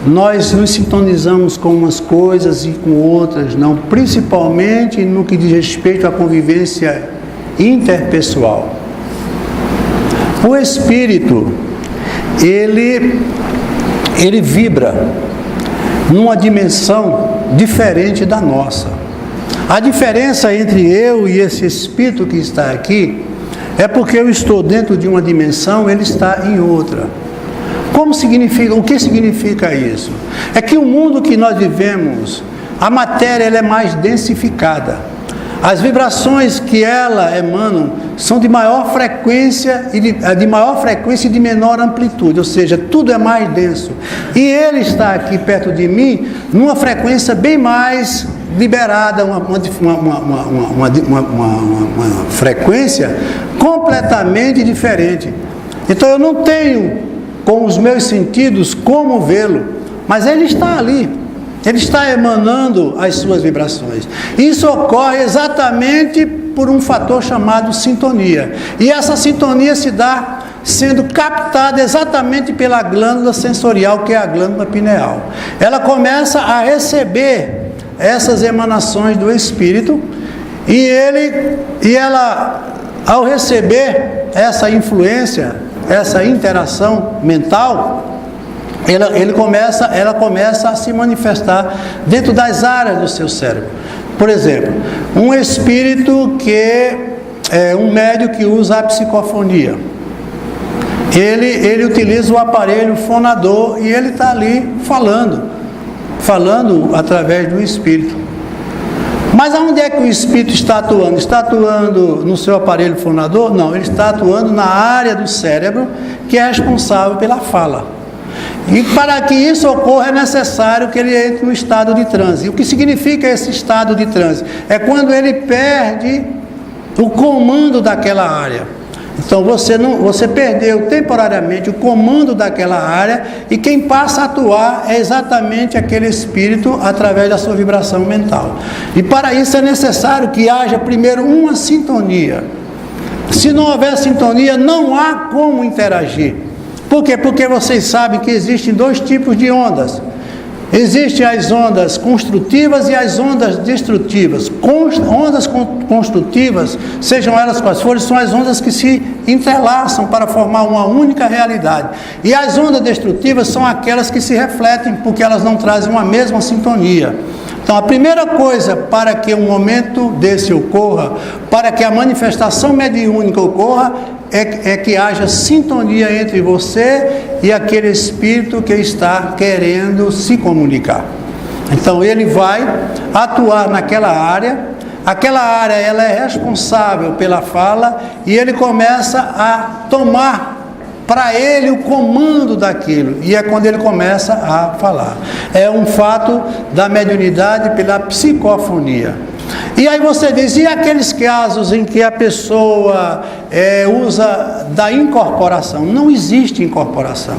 nós nos sintonizamos com umas coisas e com outras não, principalmente no que diz respeito à convivência interpessoal. O espírito, ele vibra numa dimensão diferente da nossa. A diferença entre eu e esse espírito que está aqui é porque eu estou dentro de uma dimensão, ele está em outra. O que significa isso? É que o mundo que nós vivemos, a matéria ela é mais densificada. As vibrações que ela emanam são de maior frequência e de menor amplitude, ou seja, tudo é mais denso. E ele está aqui perto de mim numa frequência bem mais liberada, uma frequência completamente diferente. Então eu não tenho com os meus sentidos como vê-lo, mas ele está ali. Ele está emanando as suas vibrações. Isso ocorre exatamente por um fator chamado sintonia. E essa sintonia se dá sendo captada exatamente pela glândula sensorial, que é a glândula pineal. Ela começa a receber essas emanações do espírito e ela, ao receber essa influência, essa interação mental, ela começa a se manifestar dentro das áreas do seu cérebro. Por exemplo, um espírito que é um médium que usa a psicofonia. Ele utiliza o aparelho fonador e ele está ali falando através do espírito. Mas aonde é que o espírito está atuando? Está atuando no seu aparelho fonador? Não, ele está atuando na área do cérebro que é responsável pela fala. E para que isso ocorra é necessário que ele entre no estado de transe. E o que significa esse estado de transe? É quando ele perde o comando daquela área. Então você perdeu temporariamente o comando daquela área e quem passa a atuar é exatamente aquele espírito através da sua vibração mental. E para isso é necessário que haja primeiro uma sintonia. Se não houver sintonia, não há como interagir. Por quê? Porque vocês sabem que existem dois tipos de ondas. Existem as ondas construtivas e as ondas destrutivas. Ondas construtivas, sejam elas quais forem, são as ondas que se entrelaçam para formar uma única realidade. E as ondas destrutivas são aquelas que se refletem porque elas não trazem uma mesma sintonia. Então, a primeira coisa para que um momento desse ocorra, para que a manifestação mediúnica ocorra, é que haja sintonia entre você e aquele espírito que está querendo se comunicar. Então ele vai atuar naquela área, aquela área ela é responsável pela fala e ele começa a tomar para ele o comando daquilo, e é quando ele começa a falar. É um fato da mediunidade pela psicofonia. E aí você diz, e aqueles casos em que a pessoa usa da incorporação? Não existe incorporação.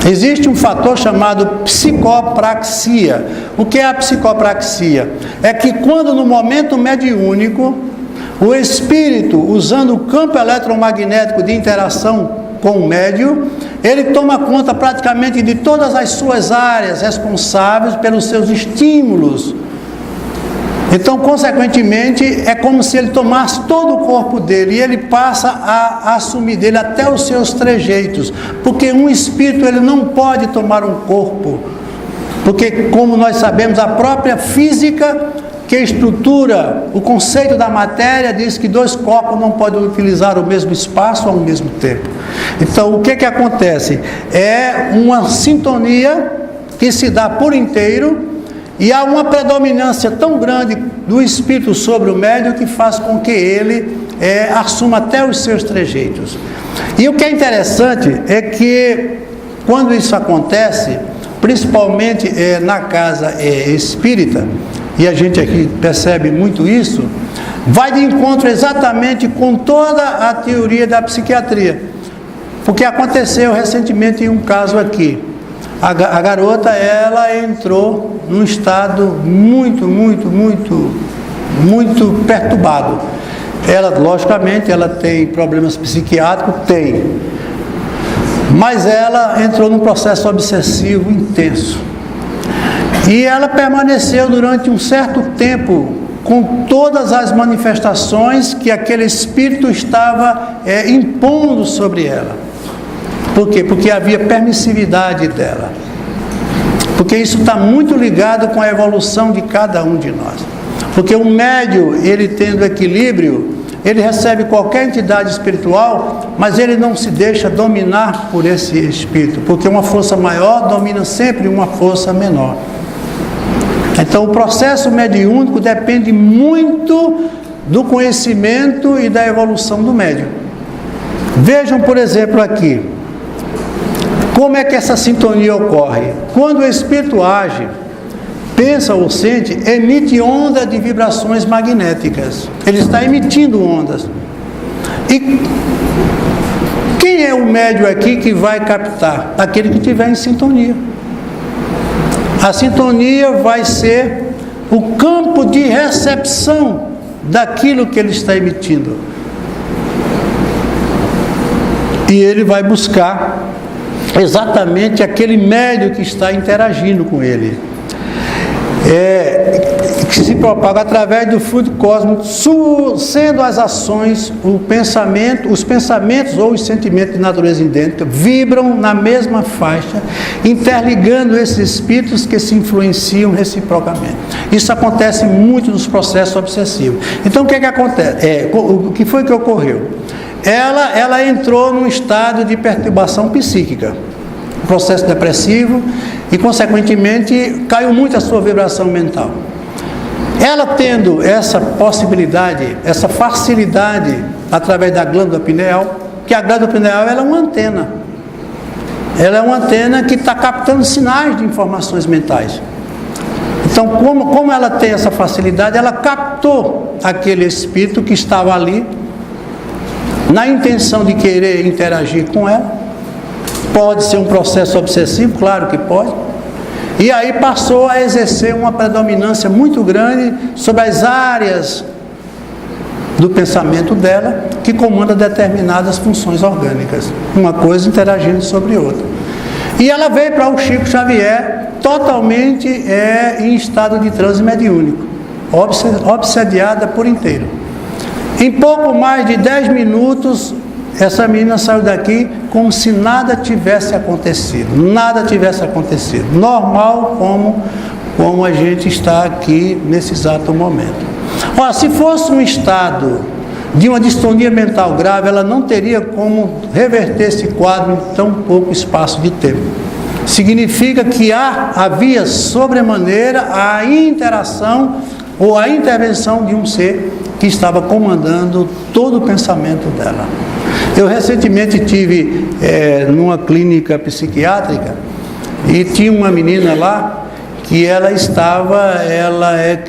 Existe um fator chamado psicopraxia. O que é a psicopraxia? É que quando no momento mediúnico, o espírito, usando o campo eletromagnético de interação com o médium, ele toma conta praticamente de todas as suas áreas responsáveis pelos seus estímulos. Então, consequentemente, é como se ele tomasse todo o corpo dele e ele passa a assumir dele até os seus trejeitos, porque um espírito ele não pode tomar um corpo, porque, como nós sabemos, a própria física que estrutura o conceito da matéria diz que dois corpos não podem utilizar o mesmo espaço ao mesmo tempo. Então, o que acontece? É uma sintonia que se dá por inteiro e há uma predominância tão grande do espírito sobre o médium que faz com que ele assuma até os seus trejeitos. E o que é interessante é que quando isso acontece, principalmente na casa espírita, e a gente aqui percebe muito isso, vai de encontro exatamente com toda a teoria da psiquiatria. Porque aconteceu recentemente um caso aqui. A garota, ela entrou num estado muito perturbado. Ela, logicamente, ela tem problemas psiquiátricos? Tem. Mas ela entrou num processo obsessivo intenso. E ela permaneceu durante um certo tempo com todas as manifestações que aquele espírito estava impondo sobre ela. Por quê? Porque havia permissividade dela. Porque isso está muito ligado com a evolução de cada um de nós. Porque o médium, ele tendo equilíbrio, ele recebe qualquer entidade espiritual, mas ele não se deixa dominar por esse espírito, porque uma força maior domina sempre uma força menor. Então o processo mediúnico depende muito do conhecimento e da evolução do médium. Vejam, por exemplo, aqui, como é que essa sintonia ocorre? Quando o espírito age, pensa ou sente, emite onda de vibrações magnéticas. Ele está emitindo ondas. E quem é o médium aqui que vai captar? Aquele que estiver em sintonia. A sintonia vai ser o campo de recepção daquilo que ele está emitindo. E ele vai buscar exatamente aquele médium que está interagindo com ele. Que se propaga através do fluido cósmico, sendo as ações, os pensamentos ou os sentimentos de natureza idêntica vibram na mesma faixa, interligando esses espíritos que se influenciam reciprocamente. Isso acontece muito nos processos obsessivos. Então, o que acontece? O que foi que ocorreu? Ela entrou num estado de perturbação psíquica, processo depressivo, e consequentemente caiu muito a sua vibração mental. Ela tendo essa possibilidade, essa facilidade através da glândula pineal, que a glândula pineal ela é uma antena. Ela é uma antena que está captando sinais de informações mentais. Então, como ela tem essa facilidade, ela captou aquele espírito que estava ali na intenção de querer interagir com ela. Pode ser um processo obsessivo, claro que pode. E aí passou a exercer uma predominância muito grande sobre as áreas do pensamento dela, que comanda determinadas funções orgânicas, uma coisa interagindo sobre outra. E ela veio para o Chico Xavier totalmente em estado de transe mediúnico, obsediada por inteiro. Em pouco mais de 10 minutos, essa menina saiu daqui como se nada tivesse acontecido. Nada tivesse acontecido. Normal como a gente está aqui nesse exato momento. Ora, se fosse um estado de uma distonia mental grave, ela não teria como reverter esse quadro em tão pouco espaço de tempo. Significa que havia sobremaneira a interação ou a intervenção de um ser que estava comandando todo o pensamento dela. Eu recentemente tive numa clínica psiquiátrica e tinha uma menina lá que ela é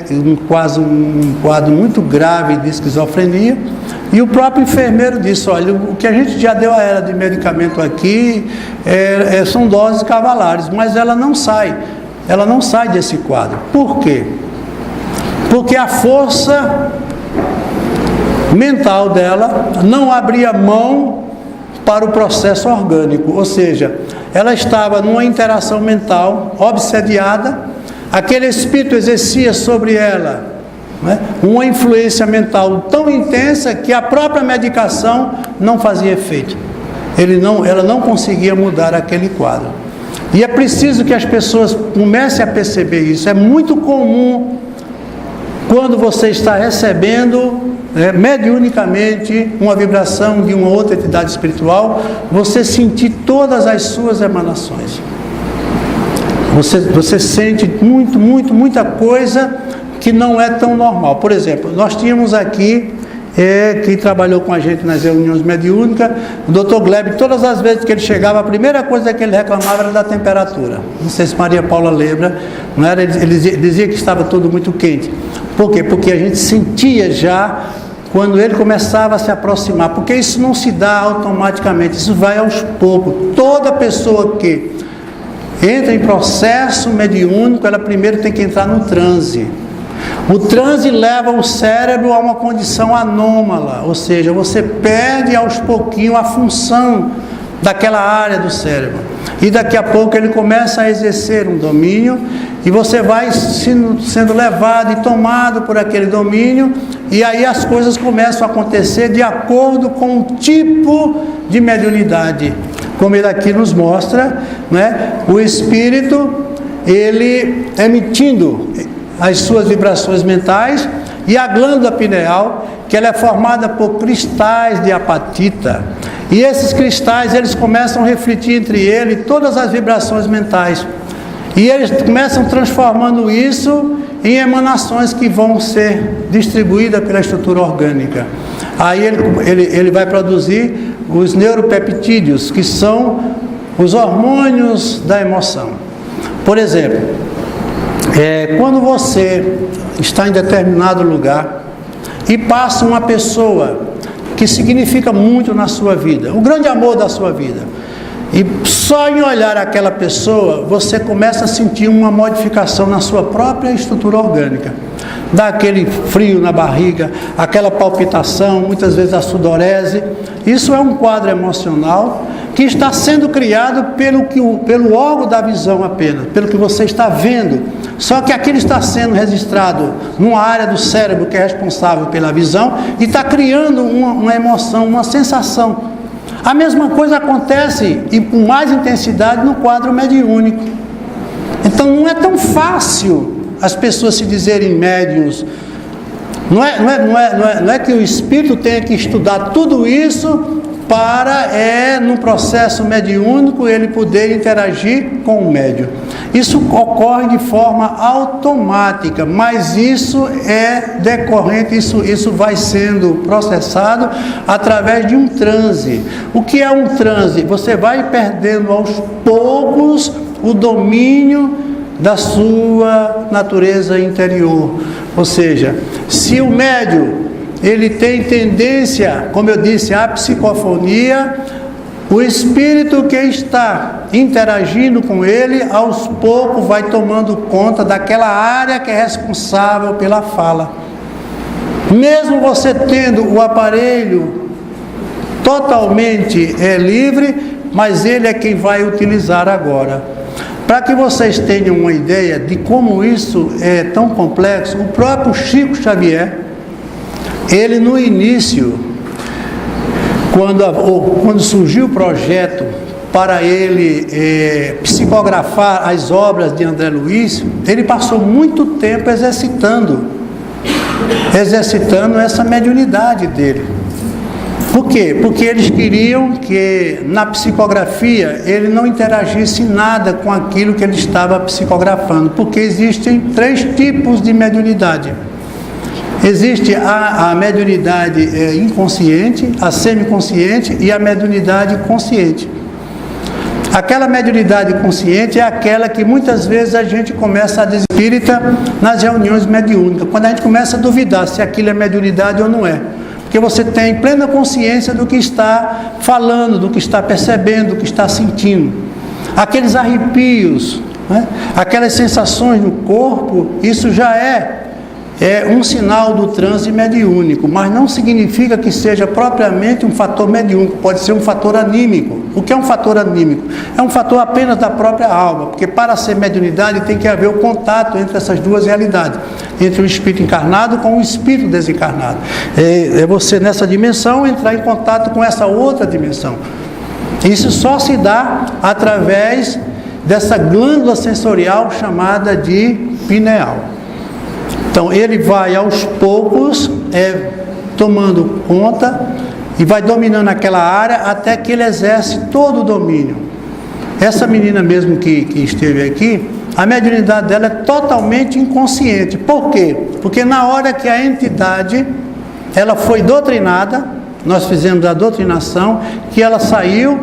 quase um quadro muito grave de esquizofrenia, e o próprio enfermeiro disse: olha, o que a gente já deu a ela de medicamento aqui são doses cavalares, mas ela não sai desse quadro. Por quê? Porque a força mental dela não abria mão para o processo orgânico, ou seja, ela estava numa interação mental obsediada, aquele espírito exercia sobre ela, né, uma influência mental tão intensa que a própria medicação não fazia efeito. Ela não conseguia mudar aquele quadro. E é preciso que as pessoas comecem a perceber isso. É muito comum, quando você está recebendo mediunicamente uma vibração de uma outra entidade espiritual, você sentir todas as suas emanações. Você sente muita coisa que não é tão normal. Por exemplo, nós tínhamos aqui, que trabalhou com a gente nas reuniões mediúnicas, o Dr. Gleb, todas as vezes que ele chegava, a primeira coisa que ele reclamava era da temperatura. Não sei se Maria Paula lembra, não era? Ele dizia que estava tudo muito quente. Por quê? Porque a gente sentia já quando ele começava a se aproximar, porque isso não se dá automaticamente, isso vai aos poucos. Toda pessoa que entra em processo mediúnico, ela primeiro tem que entrar no transe. O transe leva o cérebro a uma condição anômala, ou seja, você perde aos pouquinhos a função daquela área do cérebro. E daqui a pouco ele começa a exercer um domínio e você vai sendo levado e tomado por aquele domínio, e aí as coisas começam a acontecer de acordo com o tipo de mediunidade. Como ele aqui nos mostra, né? O espírito, ele emitindo as suas vibrações mentais, e a glândula pineal, que ela é formada por cristais de apatita, e esses cristais, eles começam a refletir entre eles todas as vibrações mentais, e eles começam transformando isso em emanações que vão ser distribuídas pela estrutura orgânica. Aí ele vai produzir os neuropeptídeos, que são os hormônios da emoção. Por exemplo, quando você está em determinado lugar e passa uma pessoa que significa muito na sua vida, o grande amor da sua vida, e só em olhar aquela pessoa você começa a sentir uma modificação na sua própria estrutura orgânica, dá aquele frio na barriga, aquela palpitação, muitas vezes a sudorese. Isso é um quadro emocional que está sendo criado pelo órgão da visão apenas, pelo que você está vendo. Só que aquilo está sendo registrado numa área do cérebro que é responsável pela visão e está criando uma emoção, uma sensação. A mesma coisa acontece, e com mais intensidade, no quadro mediúnico. Então não é tão fácil as pessoas se dizerem médiuns. Não é que o espírito tenha que estudar tudo isso para, no processo mediúnico, ele poder interagir com o médium. Isso ocorre de forma automática, mas isso é decorrente, isso vai sendo processado através de um transe. O que é um transe? Você vai perdendo aos poucos o domínio da sua natureza interior. Ou seja, se o médium ele tem tendência, como eu disse, à psicofonia, o espírito que está interagindo com ele, aos poucos vai tomando conta daquela área que é responsável pela fala. Mesmo você tendo o aparelho totalmente livre, mas ele é quem vai utilizar agora. Para que vocês tenham uma ideia de como isso é tão complexo, o próprio Chico Xavier, ele no início, quando surgiu o projeto para ele psicografar as obras de André Luiz, ele passou muito tempo exercitando essa mediunidade dele. Por quê? Porque eles queriam que na psicografia ele não interagisse nada com aquilo que ele estava psicografando, porque existem 3 tipos de mediunidade. Existe a mediunidade inconsciente, a semiconsciente e a mediunidade consciente. Aquela mediunidade consciente é aquela que muitas vezes a gente começa a desespírita nas reuniões mediúnicas, quando a gente começa a duvidar se aquilo é mediunidade ou não é. Porque você tem plena consciência do que está falando, do que está percebendo, do que está sentindo. Aqueles arrepios, né? Aquelas sensações no corpo, isso já é é um sinal do transe mediúnico, mas não significa que seja propriamente um fator mediúnico, pode ser um fator anímico. O que é um fator anímico? É um fator apenas da própria alma, porque para ser mediunidade tem que haver o contato entre essas duas realidades, entre o espírito encarnado com o espírito desencarnado. É você nessa dimensão entrar em contato com essa outra dimensão. Isso só se dá através dessa glândula sensorial chamada de pineal. Então ele vai aos poucos tomando conta e vai dominando aquela área até que ele exerce todo o domínio. Essa menina mesmo que esteve aqui, a mediunidade dela é totalmente inconsciente. Por quê? Porque na hora que a entidade ela foi doutrinada, nós fizemos a doutrinação, que ela saiu,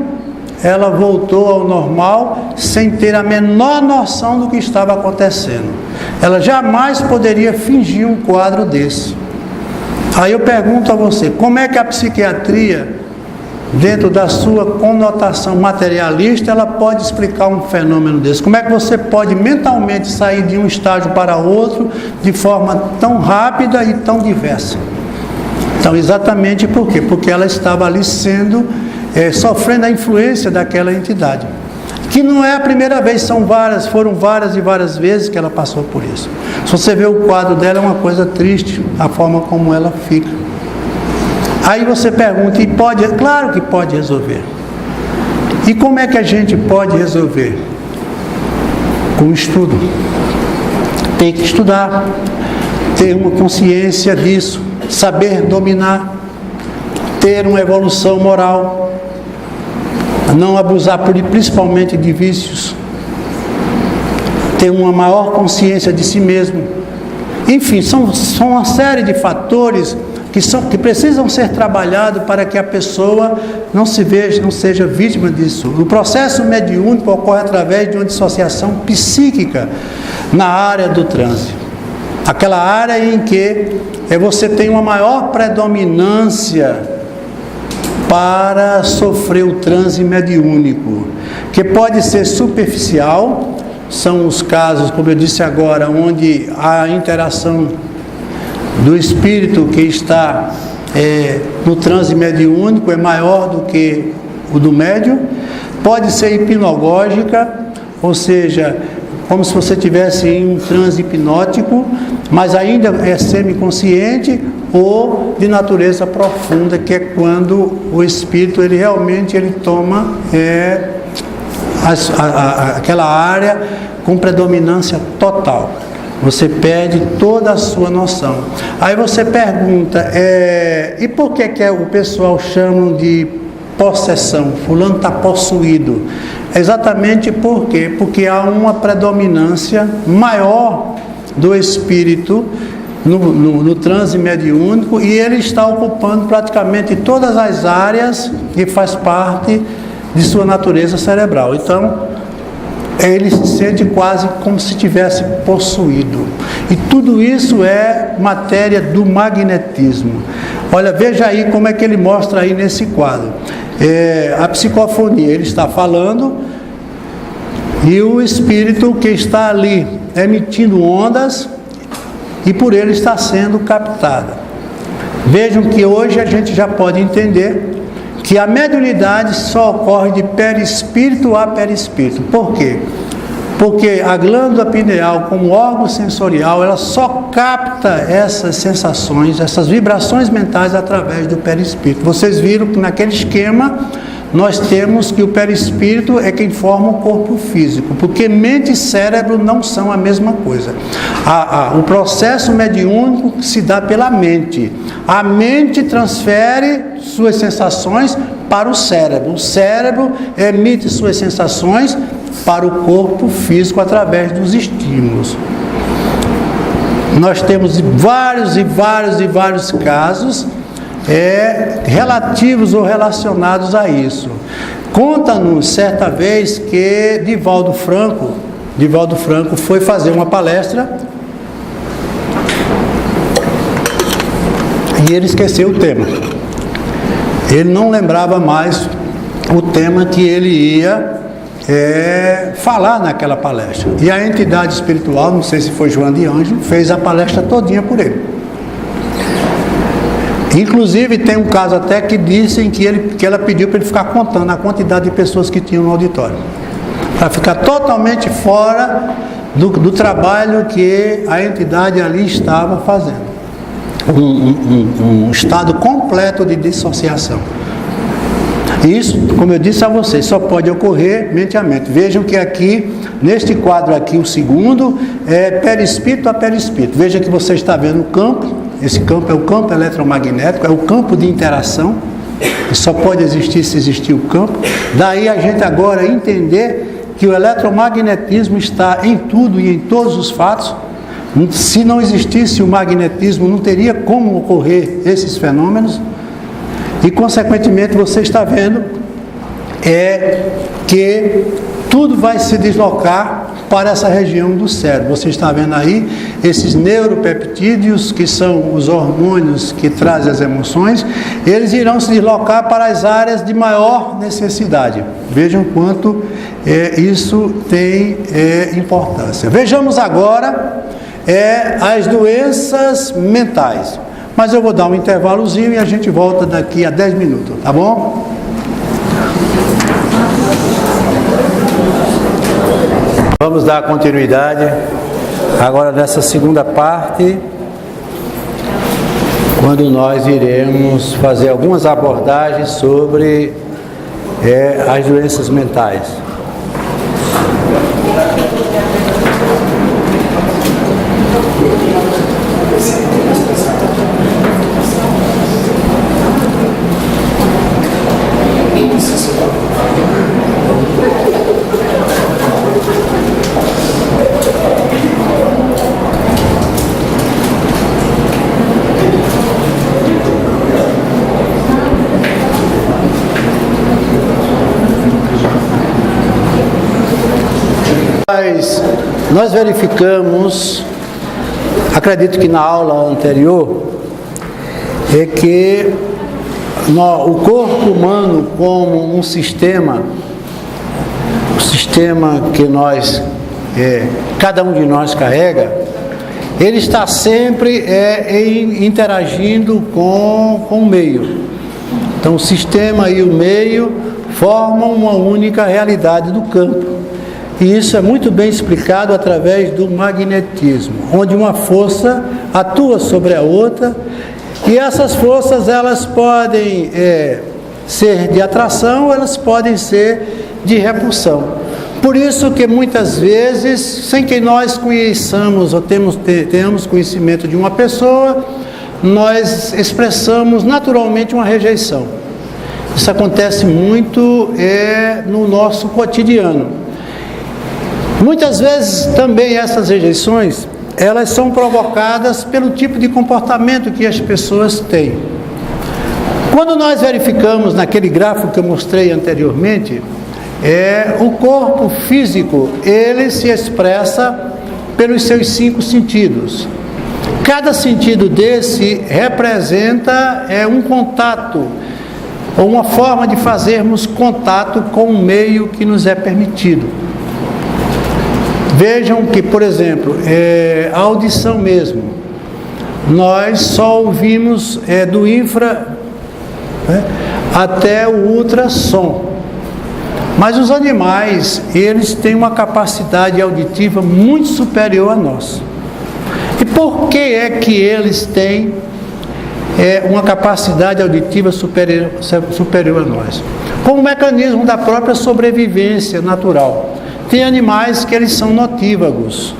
ela voltou ao normal sem ter a menor noção do que estava acontecendo. Ela jamais poderia fingir um quadro desse. Aí eu pergunto a você, como é que a psiquiatria, dentro da sua conotação materialista, ela pode explicar um fenômeno desse? Como é que você pode mentalmente sair de um estágio para outro de forma tão rápida e tão diversa? Então, exatamente por quê? Porque ela estava ali sofrendo a influência daquela entidade. Que não é a primeira vez, foram várias e várias vezes que ela passou por isso. Se você vê o quadro dela, é uma coisa triste, a forma como ela fica. Aí você pergunta, e pode? Claro que pode resolver. E como é que a gente pode resolver? Com estudo. Tem que estudar, ter uma consciência disso, saber dominar, ter uma evolução moral, não abusar principalmente de vícios, ter uma maior consciência de si mesmo. Enfim, são uma série de fatores que precisam ser trabalhados para que a pessoa não seja vítima disso. O processo mediúnico ocorre através de uma dissociação psíquica na área do transe. Aquela área em que você tem uma maior predominância para sofrer o transe mediúnico, que pode ser superficial, são os casos, como eu disse agora, onde a interação do espírito que está no transe mediúnico é maior do que o do médium. Pode ser hipnagógica, ou seja, como se você estivesse em um transe hipnótico, mas ainda é semiconsciente, ou de natureza profunda, que é quando o espírito realmente toma aquela área com predominância total. Você perde toda a sua noção. Aí você pergunta, e por que o pessoal chama de possessão? Fulano está possuído. Exatamente por quê? Porque há uma predominância maior do espírito no transe mediúnico, e ele está ocupando praticamente todas as áreas que faz parte de sua natureza cerebral. Então, ele se sente quase como se tivesse possuído. E tudo isso é matéria do magnetismo. Olha, veja aí como é que ele mostra aí nesse quadro. A psicofonia, ele está falando, e o espírito que está ali emitindo ondas, e por ele está sendo captada. Vejam que hoje a gente já pode entender que a mediunidade só ocorre de perispírito a perispírito. Por quê? Porque a glândula pineal, como órgão sensorial, ela só capta essas sensações, essas vibrações mentais através do perispírito. Vocês viram que naquele esquema nós temos que o perispírito é quem forma o corpo físico, porque mente e cérebro não são a mesma coisa. O processo mediúnico se dá pela mente. A mente transfere suas sensações para o cérebro emite suas sensações para o corpo físico através dos estímulos. Nós temos vários casos relativos ou relacionados a isso. Conta-nos certa vez que Divaldo Franco foi fazer uma palestra e ele esqueceu o tema. Ele não lembrava mais o tema que ele ia falar naquela palestra. E a entidade espiritual, não sei se foi Joana de Ângelo, fez a palestra todinha por ele. Inclusive tem um caso até que dizem que ela pediu para ele ficar contando a quantidade de pessoas que tinham no auditório, para ficar totalmente fora do trabalho que a entidade ali estava fazendo. Um estado completo de dissociação. Isso, como eu disse a vocês, só pode ocorrer mente a mente. Vejam que aqui, neste quadro aqui, o segundo, é perispírito a perispírito. Veja que você está vendo o campo. Esse campo é o campo eletromagnético, é o campo de interação. E só pode existir se existir o campo. Daí a gente agora entender que o eletromagnetismo está em tudo e em todos os fatos. Se não existisse o magnetismo, não teria como ocorrer esses fenômenos. E, consequentemente, você está vendo que tudo vai se deslocar para essa região do cérebro. Você está vendo aí esses neuropeptídeos, que são os hormônios que trazem as emoções, eles irão se deslocar para as áreas de maior necessidade. Vejam quanto isso tem importância. Vejamos agora as doenças mentais. Mas eu vou dar um intervalozinho e a gente volta daqui a 10 minutos, tá bom? Vamos dar continuidade agora nessa segunda parte, quando nós iremos fazer algumas abordagens sobre as doenças mentais. Nós verificamos, acredito que na aula anterior, que o corpo humano como um sistema, o sistema que cada um de nós carrega, ele está sempre interagindo com o meio. Então o sistema e o meio formam uma única realidade do campo. E isso é muito bem explicado através do magnetismo, onde uma força atua sobre a outra, e essas forças elas podem ser de atração, elas podem ser de repulsão. Por isso que muitas vezes, sem que nós conheçamos ou tenhamos conhecimento de uma pessoa, nós expressamos naturalmente uma rejeição. Isso acontece muito no nosso cotidiano. Muitas vezes também essas rejeições, elas são provocadas pelo tipo de comportamento que as pessoas têm. Quando nós verificamos naquele gráfico que eu mostrei anteriormente, o corpo físico, ele se expressa pelos seus 5 sentidos. Cada sentido desse representa um contato, ou uma forma de fazermos contato com o meio que nos é permitido. Vejam que, por exemplo, a audição mesmo, nós só ouvimos do infra até o ultrassom. Mas os animais, eles têm uma capacidade auditiva muito superior a nós. E por que é que eles têm uma capacidade auditiva superior a nós? Como mecanismo da própria sobrevivência natural. Tem animais que eles são notívagos.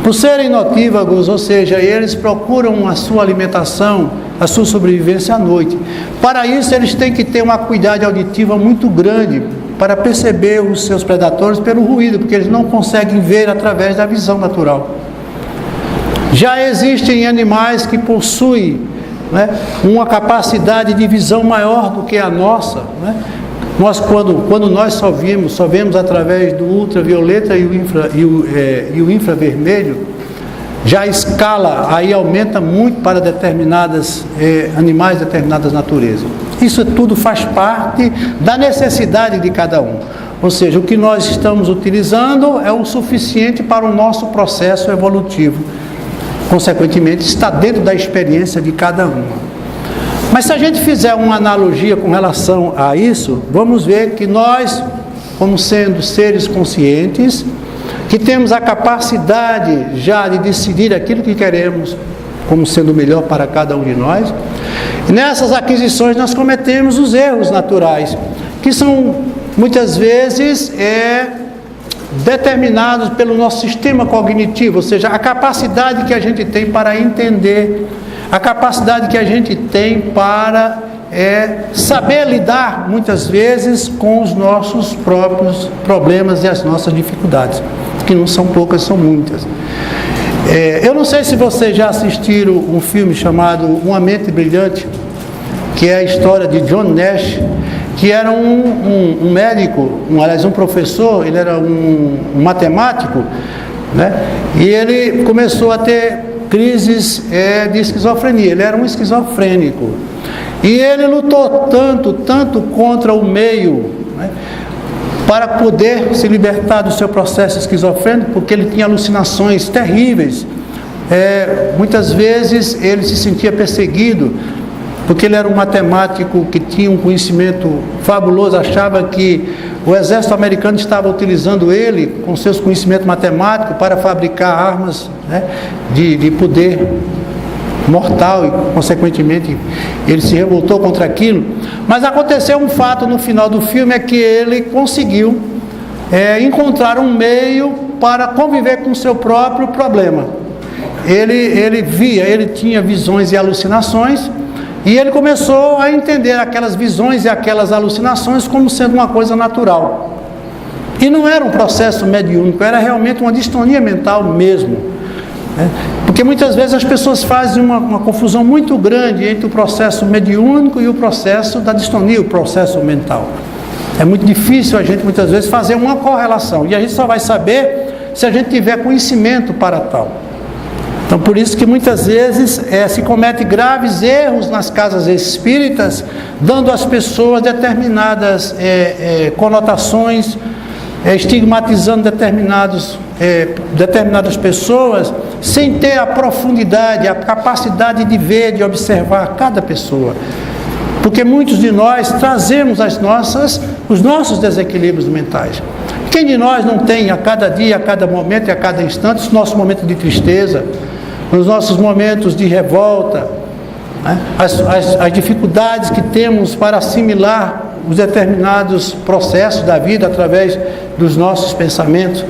Por serem notívagos, ou seja, eles procuram a sua alimentação, a sua sobrevivência à noite. Para isso, eles têm que ter uma acuidade auditiva muito grande para perceber os seus predadores pelo ruído, porque eles não conseguem ver através da visão natural. Já existem animais que possuem uma capacidade de visão maior do que a nossa. Nós, quando nós só vemos através do ultravioleta e o infravermelho, já a escala aí aumenta muito para determinados animais, determinadas naturezas. Isso tudo faz parte da necessidade de cada um. Ou seja, o que nós estamos utilizando é o suficiente para o nosso processo evolutivo. Consequentemente, está dentro da experiência de cada uma. Mas se a gente fizer uma analogia com relação a isso, vamos ver que nós, como sendo seres conscientes, que temos a capacidade já de decidir aquilo que queremos, como sendo o melhor para cada um de nós, e nessas aquisições nós cometemos os erros naturais, que são muitas vezes determinados pelo nosso sistema cognitivo, ou seja, a capacidade que a gente tem para entender, a capacidade que a gente tem para saber lidar muitas vezes com os nossos próprios problemas e as nossas dificuldades, que não são poucas, são muitas. Eu não sei se vocês já assistiram um filme chamado Uma Mente Brilhante, que é a história de John Nash, que era um médico, aliás, um professor, ele era um matemático, né? E ele começou a ter crises de esquizofrenia, ele era um esquizofrênico. E ele lutou tanto contra o meio, né, para poder se libertar do seu processo esquizofrênico, porque ele tinha alucinações terríveis. Muitas vezes ele se sentia perseguido, porque ele era um matemático que tinha um conhecimento fabuloso, achava que o exército americano estava utilizando ele, com seus conhecimentos matemáticos, para fabricar armas, né, de poder mortal, e consequentemente ele se revoltou contra aquilo. Mas aconteceu um fato no final do filme, é que ele conseguiu encontrar um meio para conviver com o seu próprio problema. Ele tinha visões e alucinações, e ele começou a entender aquelas visões e aquelas alucinações como sendo uma coisa natural. E não era um processo mediúnico, era realmente uma distonia mental mesmo. Porque muitas vezes as pessoas fazem uma confusão muito grande entre o processo mediúnico e o processo da distonia, o processo mental. É muito difícil a gente muitas vezes fazer uma correlação, e a gente só vai saber se a gente tiver conhecimento para tal. Então, por isso que muitas vezes se comete graves erros nas casas espíritas, dando às pessoas determinadas conotações, estigmatizando determinadas pessoas, sem ter a profundidade, a capacidade de ver, de observar cada pessoa. Porque muitos de nós trazemos os nossos desequilíbrios mentais. Quem de nós não tem a cada dia, a cada momento e a cada instante os nossos momentos de tristeza, os nossos momentos de revolta, né? As dificuldades que temos para assimilar os determinados processos da vida através dos nossos pensamentos.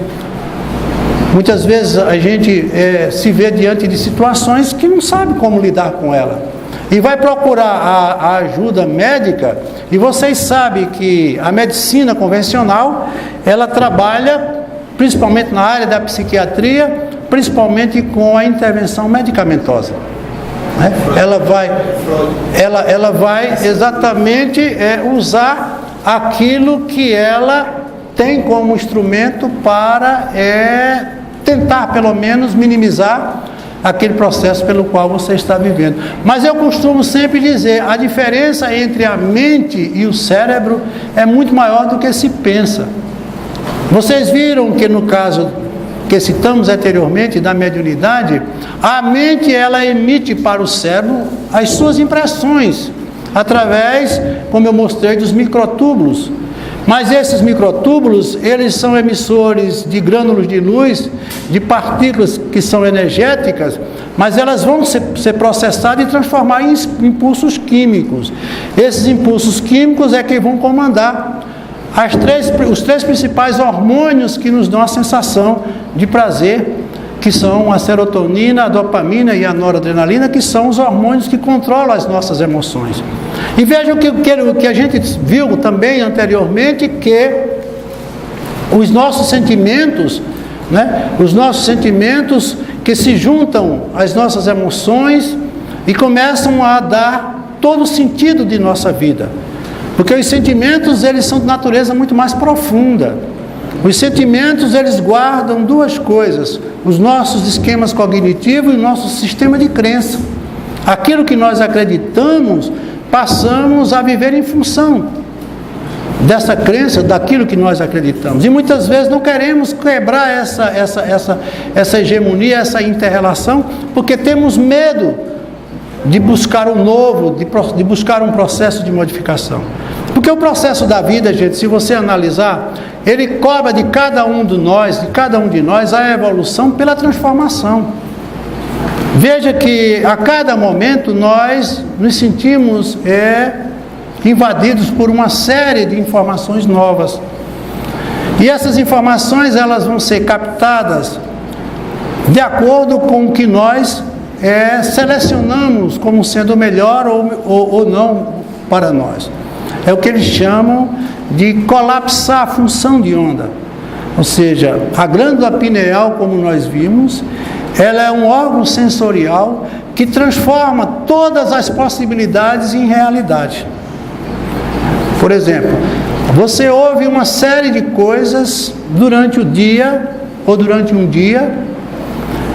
Muitas vezes a gente se vê diante de situações que não sabe como lidar com ela, e vai procurar a ajuda médica, e vocês sabem que a medicina convencional, ela trabalha principalmente na área da psiquiatria, principalmente com a intervenção medicamentosa, né? Ela vai exatamente usar aquilo que ela tem como instrumento para tentar pelo menos minimizar aquele processo pelo qual você está vivendo. Mas eu costumo sempre dizer, a diferença entre a mente e o cérebro é muito maior do que se pensa. Vocês viram que no caso que citamos anteriormente da mediunidade, a mente ela emite para o cérebro as suas impressões através, como eu mostrei, dos microtúbulos. Mas esses microtúbulos, eles são emissores de grânulos de luz, de partículas que são energéticas, mas elas vão ser processadas e transformar em impulsos químicos. Esses impulsos químicos é que vão comandar os três principais hormônios que nos dão a sensação de prazer, que são a serotonina, a dopamina e a noradrenalina, que são os hormônios que controlam as nossas emoções. E vejam que a gente viu também anteriormente, que os nossos sentimentos, né, os nossos sentimentos que se juntam às nossas emoções e começam a dar todo o sentido de nossa vida. Porque os sentimentos, eles são de natureza muito mais profunda. Os sentimentos, eles guardam duas coisas: os nossos esquemas cognitivos e o nosso sistema de crença. Aquilo que nós acreditamos, passamos a viver em função dessa crença, daquilo que nós acreditamos. E muitas vezes não queremos quebrar essa hegemonia, essa inter-relação, porque temos medo de buscar um novo, de buscar um processo de modificação. Porque o processo da vida, gente, se você analisar, ele cobra de cada um de nós, a evolução pela transformação. Veja que a cada momento nós nos sentimos invadidos por uma série de informações novas. E essas informações, elas vão ser captadas de acordo com o que nós selecionamos como sendo melhor ou não para nós. É o que eles chamam de colapsar a função de onda. Ou seja, a glândula pineal, como nós vimos, ela é um órgão sensorial que transforma todas as possibilidades em realidade. Por exemplo, você ouve uma série de coisas durante o dia ou durante um dia,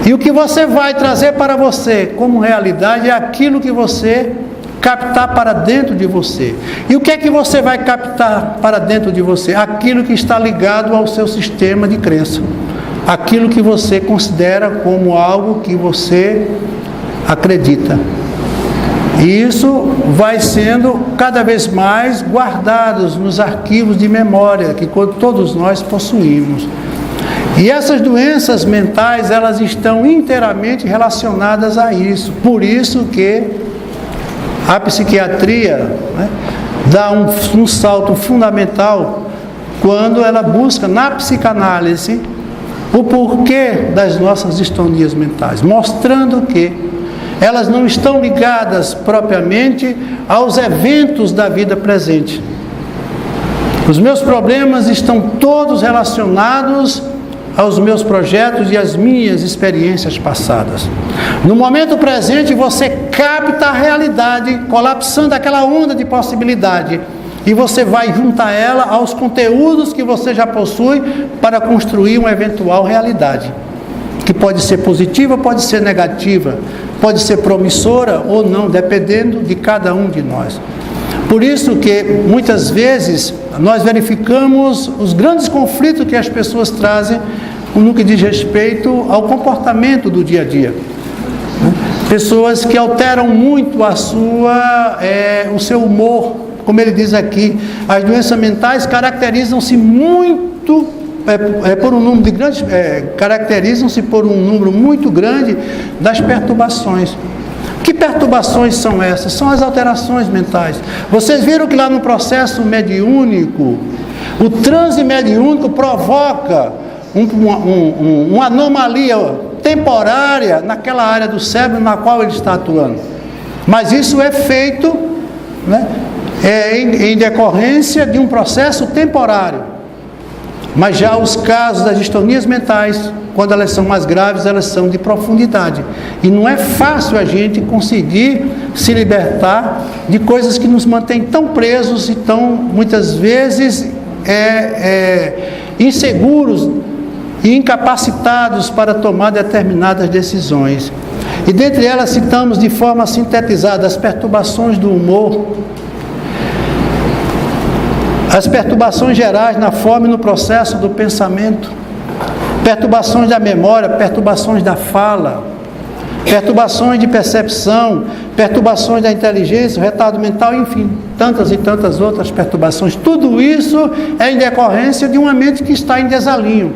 e o que você vai trazer para você como realidade é aquilo que você captar para dentro de você. E o que é que você vai captar para dentro de você? Aquilo que está ligado ao seu sistema de crença. Aquilo que você considera como algo que você acredita. E isso vai sendo cada vez mais guardados nos arquivos de memória que todos nós possuímos. E essas doenças mentais, elas estão inteiramente relacionadas a isso. Por isso que a psiquiatria dá um salto fundamental quando ela busca na psicanálise o porquê das nossas distonias mentais, mostrando que elas não estão ligadas propriamente aos eventos da vida presente. Os meus problemas estão todos relacionados aos meus projetos e às minhas experiências passadas. No momento presente, você capta a realidade, colapsando aquela onda de possibilidade, e você vai juntar ela aos conteúdos que você já possui para construir uma eventual realidade, que pode ser positiva, pode ser negativa, pode ser promissora ou não, dependendo de cada um de nós. Por isso que muitas vezes nós verificamos os grandes conflitos que as pessoas trazem no que diz respeito ao comportamento do dia a dia. Pessoas que alteram muito o seu humor, como ele diz aqui. As doenças mentais caracterizam-se muito por um número de grandes, caracterizam-se por um número muito grande das perturbações. Que perturbações são essas? São as alterações mentais. Vocês viram que lá no processo mediúnico, o transe mediúnico provoca uma anomalia temporária naquela área do cérebro na qual ele está atuando. Mas isso é feito em decorrência de um processo temporário. Mas já os casos das distonias mentais, quando elas são mais graves, elas são de profundidade. E não é fácil a gente conseguir se libertar de coisas que nos mantêm tão presos e tão, muitas vezes, inseguros e incapacitados para tomar determinadas decisões. E dentre elas citamos de forma sintetizada as perturbações do humor, as perturbações gerais na forma e no processo do pensamento, perturbações da memória, perturbações da fala, perturbações de percepção, perturbações da inteligência, o retardo mental, enfim, tantas e tantas outras perturbações. Tudo isso é em decorrência de uma mente que está em desalinho.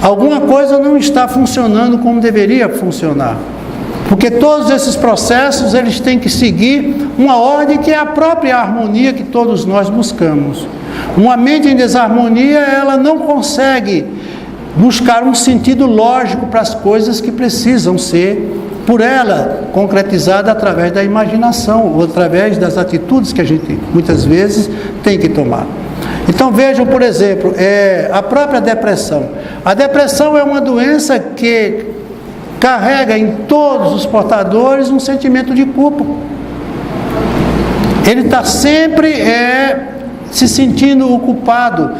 Alguma coisa não está funcionando como deveria funcionar. Porque todos esses processos, eles têm que seguir uma ordem que é a própria harmonia que todos nós buscamos. Uma mente em desarmonia, ela não consegue buscar um sentido lógico para as coisas que precisam ser, por ela, concretizadas através da imaginação, ou através das atitudes que a gente, muitas vezes, tem que tomar. Então vejam, por exemplo, a própria depressão. A depressão é uma doença que carrega em todos os portadores um sentimento de culpa. Ele está sempre se sentindo o culpado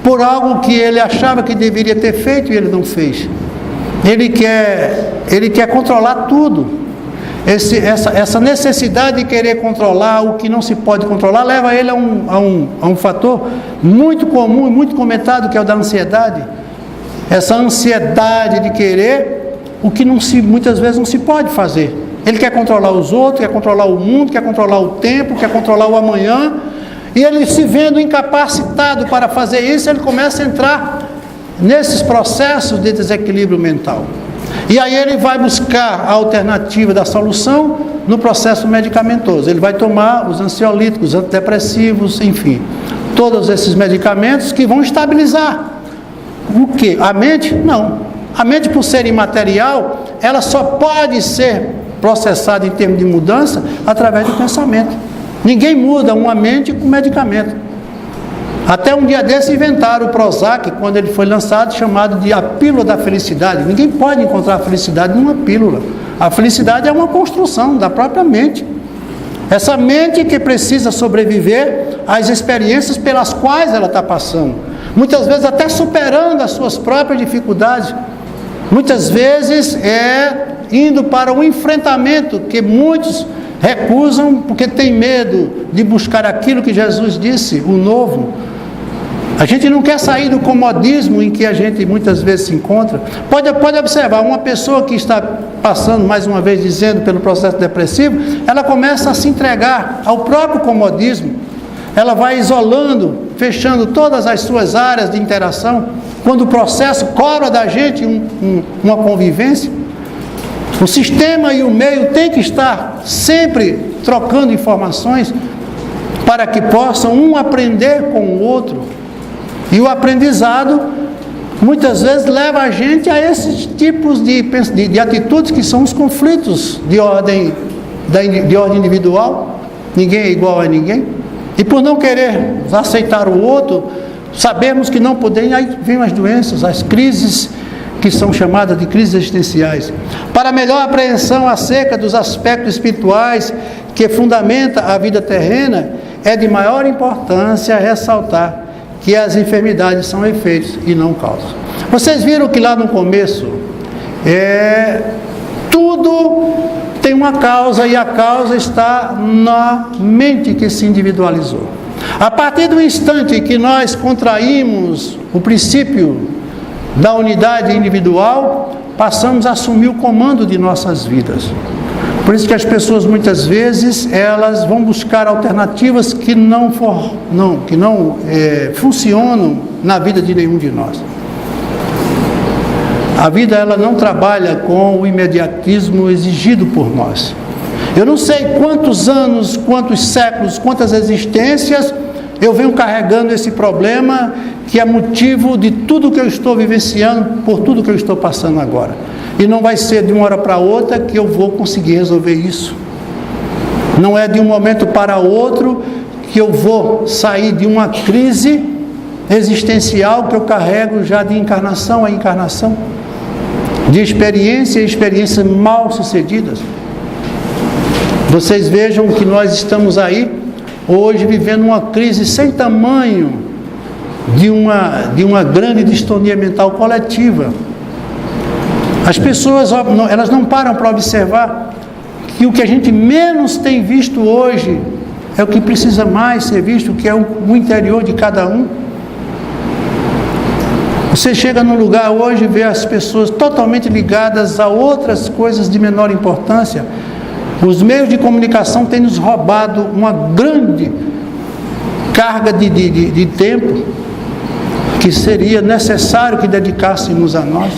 por algo que ele achava que deveria ter feito e ele não fez. Ele quer controlar tudo. essa necessidade de querer controlar o que não se pode controlar, leva ele a um fator muito comum e muito comentado, que é o da ansiedade. Essa ansiedade de querer o que muitas vezes não se pode fazer. Ele quer controlar os outros, quer controlar o mundo, quer controlar o tempo, quer controlar o amanhã, e ele, se vendo incapacitado para fazer isso, ele começa a entrar nesses processos de desequilíbrio mental. E aí ele vai buscar a alternativa da solução no processo medicamentoso. Ele vai tomar os ansiolíticos, antidepressivos, enfim, todos esses medicamentos que vão estabilizar o quê? A mente? Não. A mente, por ser imaterial, ela só pode ser processada em termos de mudança através do pensamento. Ninguém muda uma mente com medicamento. Até um dia desse inventaram o Prozac, quando ele foi lançado, chamado de a pílula da felicidade. Ninguém pode encontrar a felicidade numa pílula. A felicidade é uma construção da própria mente. Essa mente que precisa sobreviver às experiências pelas quais ela está passando. Muitas vezes até superando as suas próprias dificuldades. Muitas vezes indo para o enfrentamento que muitos recusam porque tem medo de buscar aquilo que Jesus disse, o novo. A gente não quer sair do comodismo em que a gente muitas vezes se encontra. Pode observar, uma pessoa que está passando, mais uma vez dizendo, pelo processo depressivo, ela começa a se entregar ao próprio comodismo. Ela vai isolando, fechando todas as suas áreas de interação. Quando o processo cobra da gente uma convivência, o sistema e o meio têm que estar sempre trocando informações para que possam um aprender com o outro. E o aprendizado, muitas vezes, leva a gente a esses tipos de atitudes que são os conflitos de ordem individual. Ninguém é igual a ninguém. E por não querer aceitar o outro, sabemos que não podemos, aí vem as doenças, as crises que são chamadas de crises existenciais. Para melhor apreensão acerca dos aspectos espirituais que fundamenta a vida terrena, é de maior importância ressaltar que as enfermidades são efeitos e não causas. Vocês viram que lá no começo, tudo tem uma causa, e a causa está na mente que se individualizou. A partir do instante que nós contraímos o princípio da unidade individual, passamos a assumir o comando de nossas vidas. Por isso que as pessoas muitas vezes elas vão buscar alternativas que não funcionam na vida de nenhum de nós. A vida ela não trabalha com o imediatismo exigido por nós. Eu não sei quantos anos, quantos séculos, quantas existências eu venho carregando esse problema que é motivo de tudo que eu estou vivenciando, por tudo que eu estou passando agora. E não vai ser de uma hora para outra que eu vou conseguir resolver isso. Não é de um momento para outro que eu vou sair de uma crise existencial que eu carrego já de encarnação a encarnação, de experiência a experiências mal sucedidas. Vocês vejam que nós estamos aí hoje vivendo uma crise sem tamanho de uma grande distonia mental coletiva. As pessoas elas não param para observar que o que a gente menos tem visto hoje é o que precisa mais ser visto, que é o interior de cada um. Você chega num lugar hoje e vê as pessoas totalmente ligadas a outras coisas de menor importância. Os meios de comunicação têm nos roubado uma grande carga de tempo que seria necessário que dedicássemos a nós.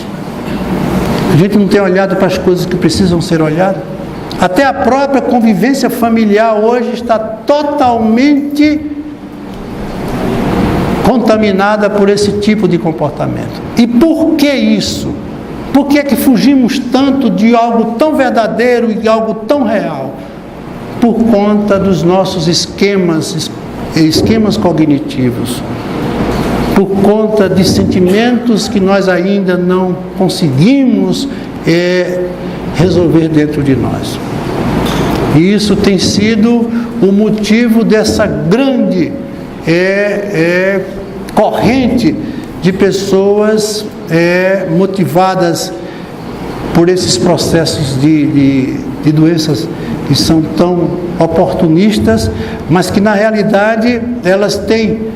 A gente não tem olhado para as coisas que precisam ser olhadas. Até a própria convivência familiar hoje está totalmente contaminada por esse tipo de comportamento. E por que isso? Por que é que fugimos tanto de algo tão verdadeiro e de algo tão real? Por conta dos nossos esquemas cognitivos. Por conta de sentimentos que nós ainda não conseguimos resolver dentro de nós. E isso tem sido o motivo dessa grande corrente de pessoas motivadas por esses processos de de doenças que são tão oportunistas, mas que na realidade elas têm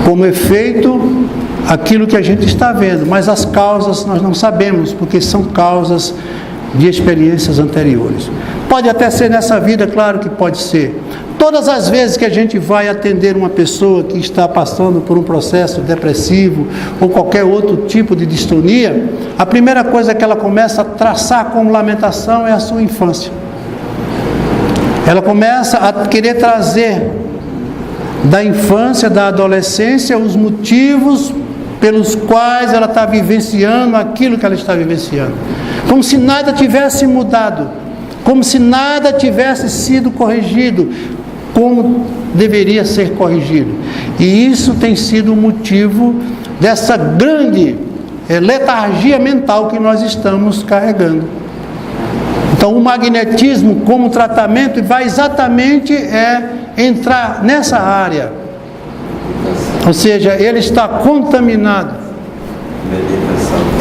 como efeito aquilo que a gente está vendo, mas as causas nós não sabemos, porque são causas de experiências anteriores. Pode até ser nessa vida, claro que pode ser. Todas as vezes que a gente vai atender uma pessoa que está passando por um processo depressivo ou qualquer outro tipo de distonia, a primeira coisa que ela começa a traçar como lamentação é a sua infância. Ela começa a querer trazer da infância, da adolescência, os motivos pelos quais ela está vivenciando aquilo que ela está vivenciando. Como se nada tivesse mudado, como se nada tivesse sido corrigido, como deveria ser corrigido. E isso tem sido o motivo dessa grande letargia mental que nós estamos carregando. Então o magnetismo como tratamento vai exatamente entrar nessa área. Ou seja, ele está contaminado.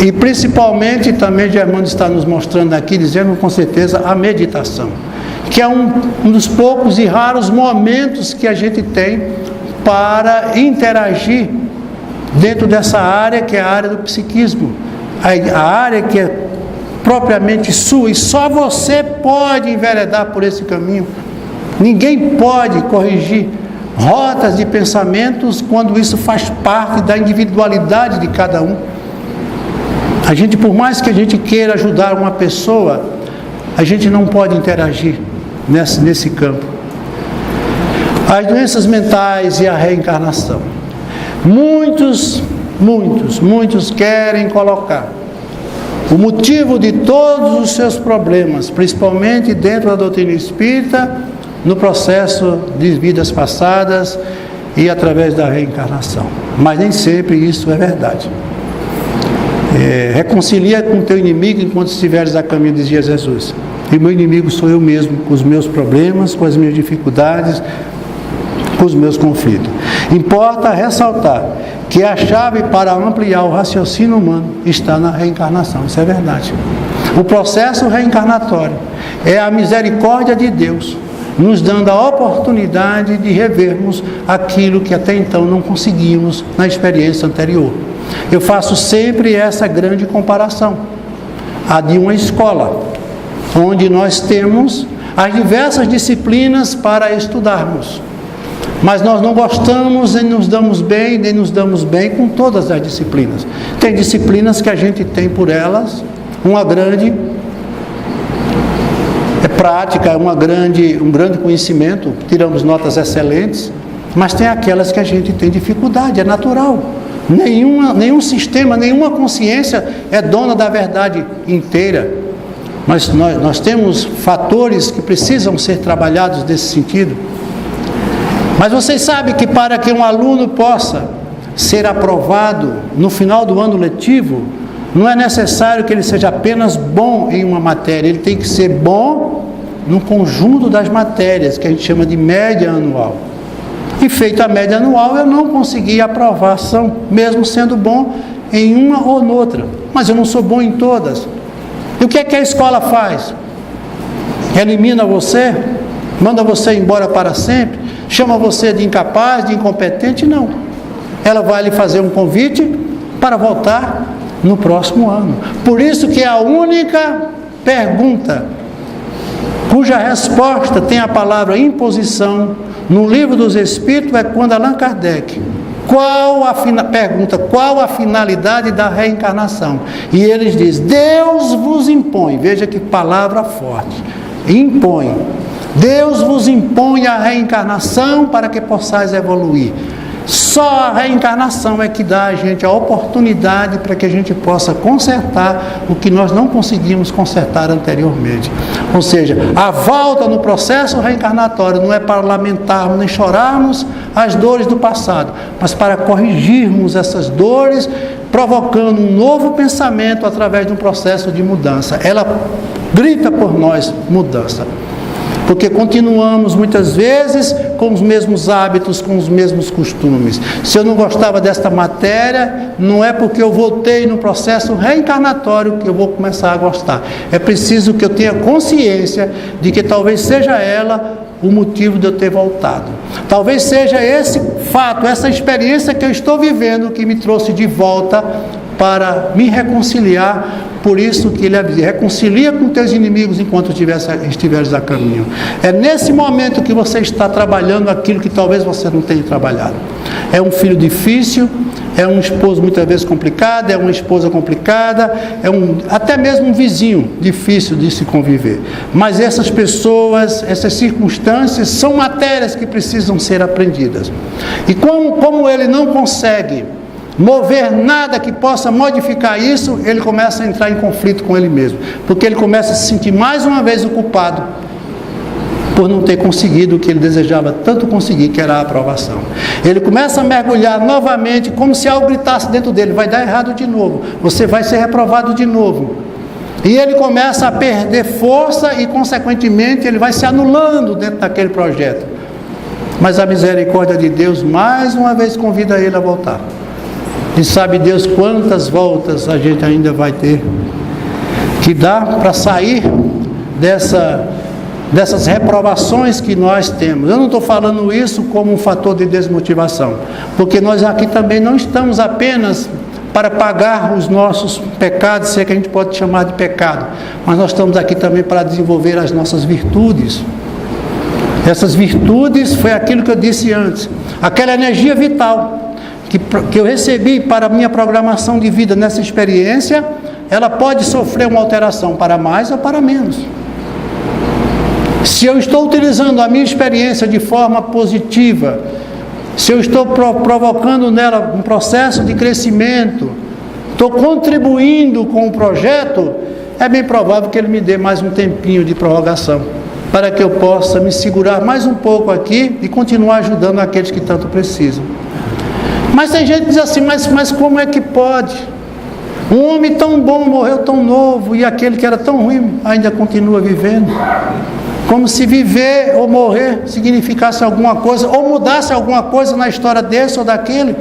E principalmente também Germano está nos mostrando aqui, dizendo com certeza, a meditação, que é um dos poucos e raros momentos que a gente tem para interagir dentro dessa área que é a área do psiquismo, a área que é propriamente sua, e só você pode enveredar por esse caminho. Ninguém pode corrigir rotas de pensamentos quando isso faz parte da individualidade de cada um. A gente, por mais que a gente queira ajudar uma pessoa, a gente não pode interagir nesse campo. As doenças mentais e a reencarnação. Muitos querem colocar o motivo de todos os seus problemas, principalmente dentro da doutrina espírita, no processo de vidas passadas e através da reencarnação. Mas nem sempre isso é verdade. Reconcilia com o teu inimigo enquanto estiveres a caminho, dizia Jesus. E o meu inimigo sou eu mesmo, com os meus problemas, com as minhas dificuldades, com os meus conflitos. Importa ressaltar que a chave para ampliar o raciocínio humano está na reencarnação. Isso é verdade. O processo reencarnatório é a misericórdia de Deus, nos dando a oportunidade de revermos aquilo que até então não conseguimos na experiência anterior. Eu faço sempre essa grande comparação, a de uma escola, onde nós temos as diversas disciplinas para estudarmos, mas nós não gostamos nem nos damos bem com todas as disciplinas. Tem disciplinas que a gente tem por elas uma grande prática, um grande conhecimento, tiramos notas excelentes, mas tem aquelas que a gente tem dificuldade, é natural. Nenhum sistema, nenhuma consciência é dona da verdade inteira. Mas nós temos fatores que precisam ser trabalhados nesse sentido. Mas vocês sabem que para que um aluno possa ser aprovado no final do ano letivo, não é necessário que ele seja apenas bom em uma matéria, ele tem que ser bom no conjunto das matérias, que a gente chama de média anual. E feita a média anual, eu não consegui aprovação, mesmo sendo bom em uma ou noutra. Mas eu não sou bom em todas. E o que é que a escola faz? Elimina você? Manda você embora para sempre? Chama você de incapaz, de incompetente? Não. Ela vai lhe fazer um convite para voltar no próximo ano. Por isso que a única pergunta cuja resposta tem a palavra imposição no Livro dos Espíritos é quando Allan Kardec pergunta qual a finalidade da reencarnação, e eles dizem: Deus vos impõe. Veja que palavra forte, impõe. Deus vos impõe a reencarnação para que possais evoluir. Só a reencarnação é que dá a gente a oportunidade para que a gente possa consertar o que nós não conseguimos consertar anteriormente. Ou seja, a volta no processo reencarnatório não é para lamentarmos nem chorarmos as dores do passado, mas para corrigirmos essas dores, provocando um novo pensamento através de um processo de mudança. Ela grita por nós mudança. Porque continuamos muitas vezes com os mesmos hábitos, com os mesmos costumes. Se eu não gostava desta matéria, não é porque eu voltei no processo reencarnatório que eu vou começar a gostar. É preciso que eu tenha consciência de que talvez seja ela o motivo de eu ter voltado. Talvez seja esse fato, essa experiência que eu estou vivendo que me trouxe de volta para me reconciliar. Por isso que ele avisa: reconcilia com teus inimigos enquanto estiveres a caminho. É nesse momento que você está trabalhando aquilo que talvez você não tenha trabalhado. É um filho difícil, é um esposo muitas vezes complicado, é uma esposa complicada, até mesmo um vizinho difícil de se conviver. Mas essas pessoas, essas circunstâncias são matérias que precisam ser aprendidas. E como ele não consegue mover nada que possa modificar isso, ele começa a entrar em conflito com ele mesmo, porque ele começa a se sentir mais uma vez o culpado por não ter conseguido o que ele desejava tanto conseguir, que era a aprovação. Ele começa a mergulhar novamente, como se algo gritasse dentro dele: vai dar errado de novo, você vai ser reprovado de novo. E ele começa a perder força e, consequentemente, ele vai se anulando dentro daquele projeto. Mas a misericórdia de Deus mais uma vez convida ele a voltar. E sabe Deus quantas voltas a gente ainda vai ter que dar para sair dessas reprovações que nós temos. Eu não estou falando isso como um fator de desmotivação, porque nós aqui também não estamos apenas para pagar os nossos pecados, se é que a gente pode chamar de pecado, mas nós estamos aqui também para desenvolver as nossas virtudes. Essas virtudes foi aquilo que eu disse antes, aquela energia vital que eu recebi para a minha programação de vida nessa experiência, ela pode sofrer uma alteração para mais ou para menos. Se eu estou utilizando a minha experiência de forma positiva, se eu estou provocando nela um processo de crescimento, estou contribuindo com o projeto, é bem provável que ele me dê mais um tempinho de prorrogação, para que eu possa me segurar mais um pouco aqui e continuar ajudando aqueles que tanto precisam. Mas tem gente que diz assim: mas como é que pode? Um homem tão bom morreu tão novo, e aquele que era tão ruim ainda continua vivendo. Como se viver ou morrer significasse alguma coisa, ou mudasse alguma coisa na história desse ou daquele.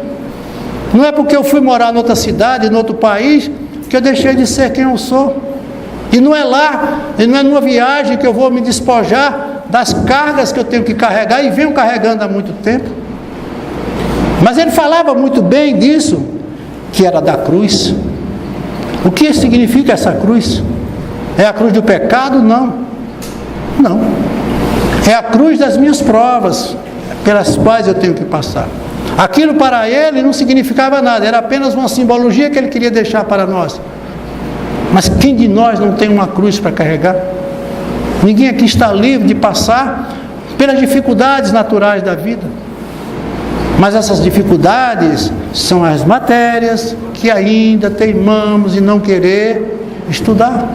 Não é porque eu fui morar em outra cidade, em outro país, que eu deixei de ser quem eu sou. E não é lá, e não é numa viagem que eu vou me despojar das cargas que eu tenho que carregar, e venho carregando há muito tempo. Mas ele falava muito bem disso, que era da cruz. O que significa essa cruz? É a cruz do pecado? Não. Não. É a cruz das minhas provas, pelas quais eu tenho que passar. Aquilo para ele não significava nada, era apenas uma simbologia que ele queria deixar para nós. Mas quem de nós não tem uma cruz para carregar? Ninguém aqui está livre de passar pelas dificuldades naturais da vida. Mas essas dificuldades são as matérias que ainda teimamos em não querer estudar.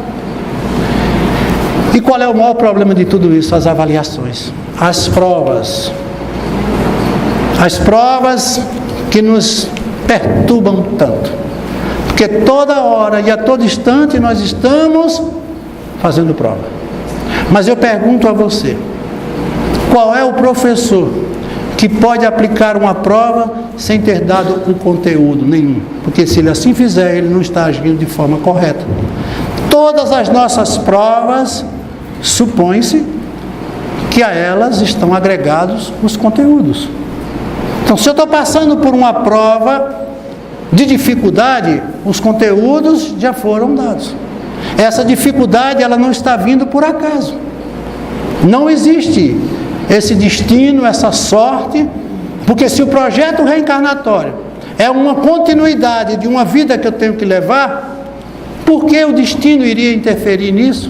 E qual é o maior problema de tudo isso? As avaliações, as provas. As provas que nos perturbam tanto. Porque toda hora e a todo instante nós estamos fazendo prova. Mas eu pergunto a você: qual é o professor que pode aplicar uma prova sem ter dado um conteúdo nenhum? Porque se ele assim fizer, ele não está agindo de forma correta. Todas as nossas provas, supõe-se que a elas estão agregados os conteúdos. Então, se eu estou passando por uma prova de dificuldade, os conteúdos já foram dados. Essa dificuldade, ela não está vindo por acaso. Não existe esse destino, essa sorte, porque se o projeto reencarnatório é uma continuidade de uma vida que eu tenho que levar, por que o destino iria interferir nisso?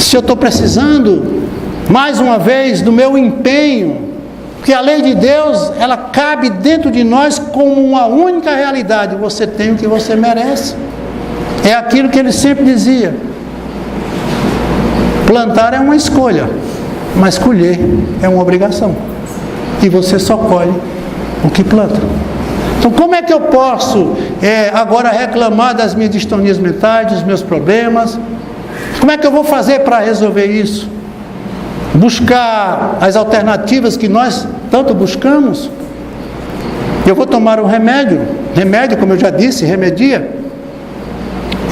Se eu estou precisando, mais uma vez, do meu empenho, porque a lei de Deus, ela cabe dentro de nós como uma única realidade: você tem o que você merece. É aquilo que ele sempre dizia: plantar é uma escolha, mas colher é uma obrigação. E você só colhe o que planta. Então, como é que eu posso agora reclamar das minhas distonias mentais, dos meus problemas? Como é que eu vou fazer para resolver isso? Buscar as alternativas que nós tanto buscamos? Eu vou tomar um remédio. Remédio, como eu já disse, remedia.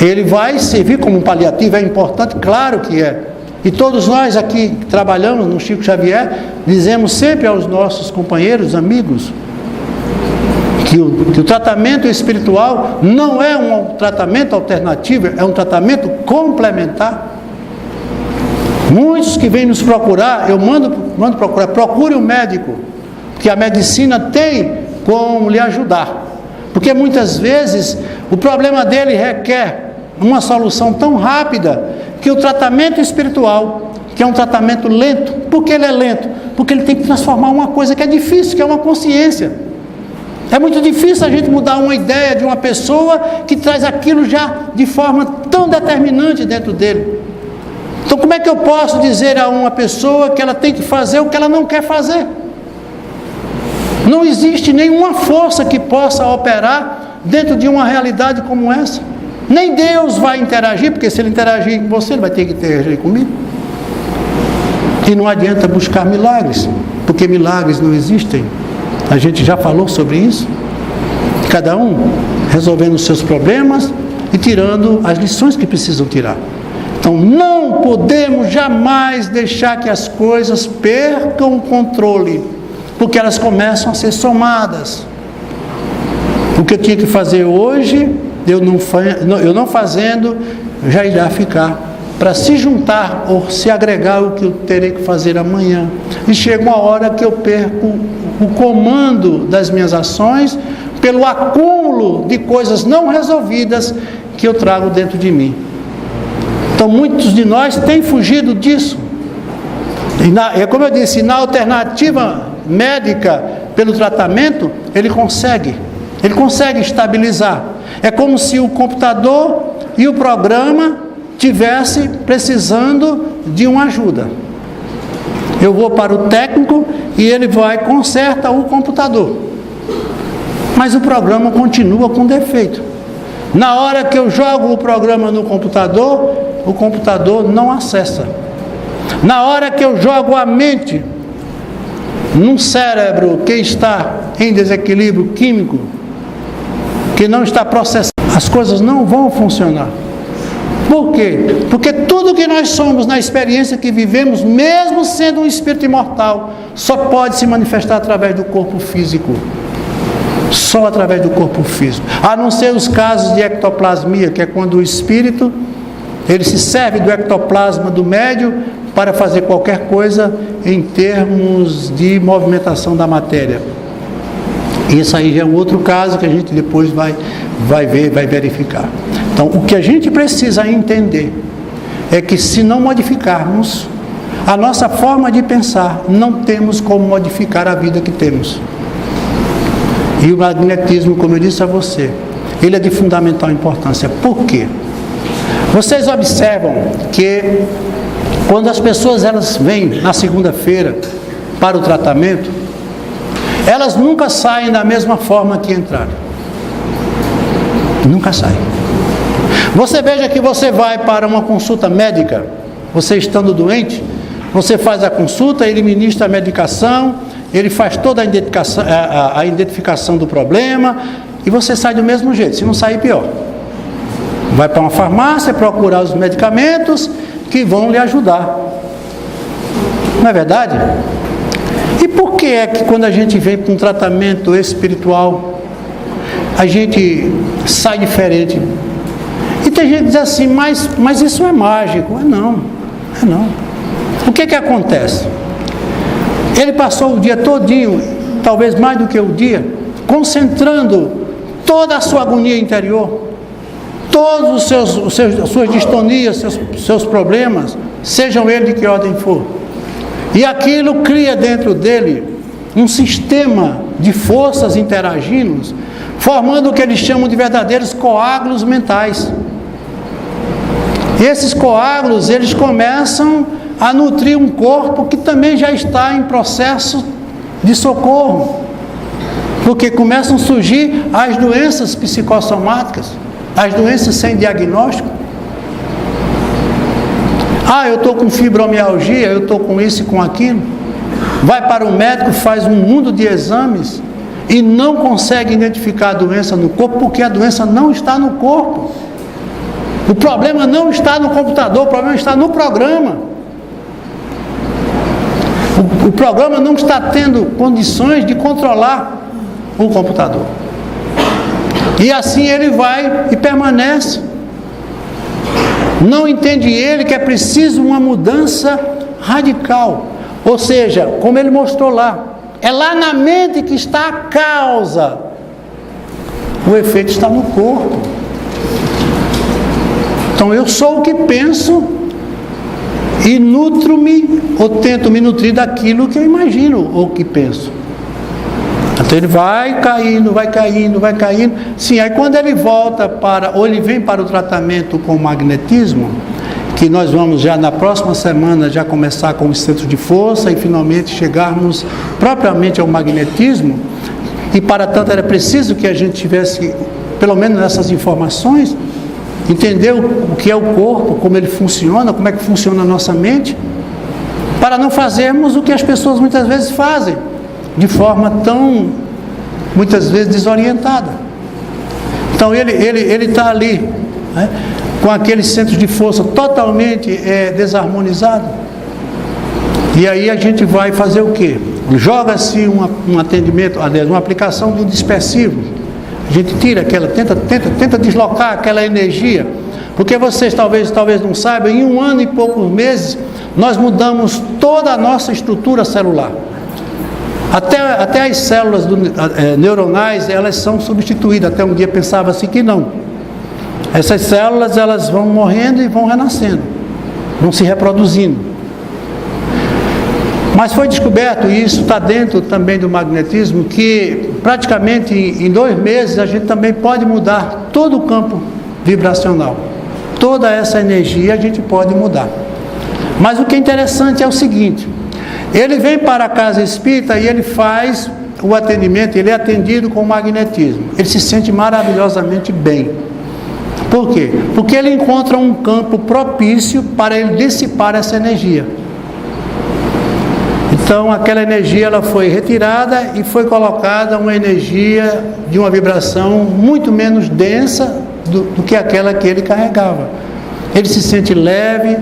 Ele vai servir como um paliativo, é importante, claro que é. E todos nós aqui que trabalhamos no Chico Xavier, dizemos sempre aos nossos companheiros, amigos, que o tratamento espiritual não é um tratamento alternativo, é um tratamento complementar. Muitos que vêm nos procurar, eu mando procurar, procure um médico, porque a medicina tem como lhe ajudar. Porque muitas vezes o problema dele requer uma solução tão rápida que o tratamento espiritual, que é um tratamento lento, por que ele é lento? Porque ele tem que transformar uma coisa que é difícil, que é uma consciência. É muito difícil a gente mudar uma ideia de uma pessoa que traz aquilo já de forma tão determinante dentro dele. Então como é que eu posso dizer a uma pessoa que ela tem que fazer o que ela não quer fazer? Não existe nenhuma força que possa operar dentro de uma realidade como essa. Nem Deus vai interagir, porque se ele interagir com você, ele vai ter que interagir comigo. E não adianta buscar milagres, porque milagres não existem. A gente já falou sobre isso. Cada um resolvendo os seus problemas e tirando as lições que precisam tirar. Então não podemos jamais deixar que as coisas percam o controle, porque elas começam a ser somadas. O que eu tinha que fazer hoje, eu não fazendo, já irá ficar para se juntar ou se agregar o que eu terei que fazer amanhã. E chega uma hora que eu perco o comando das minhas ações pelo acúmulo de coisas não resolvidas que eu trago dentro de mim. Então muitos de nós têm fugido disso. E como eu disse, na alternativa médica pelo tratamento, ele consegue estabilizar. É como se o computador e o programa tivesse precisando de uma ajuda. Eu vou para o técnico e ele vai conserta o computador, mas o programa continua com defeito. Na hora que eu jogo o programa no computador, o computador não acessa. Na hora que eu jogo a mente num cérebro que está em desequilíbrio químico, que não está processando, as coisas não vão funcionar. Por quê? Porque tudo que nós somos na experiência que vivemos, mesmo sendo um espírito imortal, só pode se manifestar através do corpo físico. Só através do corpo físico. A não ser os casos de ectoplasmia, que é quando o espírito, ele se serve do ectoplasma do médium para fazer qualquer coisa em termos de movimentação da matéria. Isso aí já é um outro caso que a gente depois vai ver, vai verificar. Então, o que a gente precisa entender é que se não modificarmos a nossa forma de pensar, não temos como modificar a vida que temos. E o magnetismo, como eu disse a você, ele é de fundamental importância. Por quê? Vocês observam que quando as pessoas elas vêm na segunda-feira para o tratamento, elas nunca saem da mesma forma que entraram. Nunca saem. Você veja que você vai para uma consulta médica, você estando doente, você faz a consulta, ele ministra a medicação, ele faz toda a identificação do problema e você sai do mesmo jeito, se não sair pior. Vai para uma farmácia procurar os medicamentos que vão lhe ajudar. Não é verdade? E por que é que quando a gente vem para um tratamento espiritual, a gente sai diferente? E tem gente que diz assim, mas isso é mágico. Não. O que acontece? Ele passou o dia todinho, talvez mais do que o dia, concentrando toda a sua agonia interior, todos as suas distonias, seus problemas, sejam eles de que ordem for. E aquilo cria dentro dele um sistema de forças interagindo, formando o que eles chamam de verdadeiros coágulos mentais. E esses coágulos, eles começam a nutrir um corpo que também já está em processo de socorro, porque começam a surgir as doenças psicossomáticas, as doenças sem diagnóstico. Eu estou com fibromialgia, eu estou com isso e com aquilo. Vai para o médico, faz um mundo de exames e não consegue identificar a doença no corpo, porque a doença não está no corpo. O problema não está no computador, o problema está no programa. O programa não está tendo condições de controlar o computador. E assim ele vai e permanece. Não entende ele que é preciso uma mudança radical. Ou seja, como ele mostrou lá, é lá na mente que está a causa. O efeito está no corpo. Então eu sou o que penso e nutro-me, ou tento me nutrir daquilo que eu imagino ou que penso. Então ele vai caindo, vai caindo, vai caindo. Sim, aí quando ele volta ou ele vem para o tratamento com magnetismo, que nós vamos já na próxima semana já começar com os centros de força e finalmente chegarmos propriamente ao magnetismo, e para tanto era preciso que a gente tivesse pelo menos essas informações, entender o que é o corpo, como ele funciona, como é que funciona a nossa mente, para não fazermos o que as pessoas muitas vezes fazem, de forma tão, muitas vezes, desorientada. Então ele está ali, né, com aqueles centros de força totalmente desarmonizado. E aí a gente vai fazer o quê? Joga-se um atendimento, aliás, uma aplicação de um dispersivo. A gente tira aquela, tenta deslocar aquela energia, porque vocês talvez não saibam, em 1 ano e poucos meses, nós mudamos toda a nossa estrutura celular. Até as células neuronais, elas são substituídas. Até um dia pensava assim que não. Essas células, elas vão morrendo e vão renascendo, vão se reproduzindo. Mas foi descoberto, e isso está dentro também do magnetismo, que praticamente em 2 meses a gente também pode mudar todo o campo vibracional. Toda essa energia a gente pode mudar. Mas o que é interessante é o seguinte: ele vem para a casa espírita e ele faz o atendimento, ele é atendido com magnetismo. Ele se sente maravilhosamente bem. Por quê? Porque ele encontra um campo propício para ele dissipar essa energia. Então aquela energia ela foi retirada e foi colocada uma energia de uma vibração muito menos densa do que aquela que ele carregava. Ele se sente leve,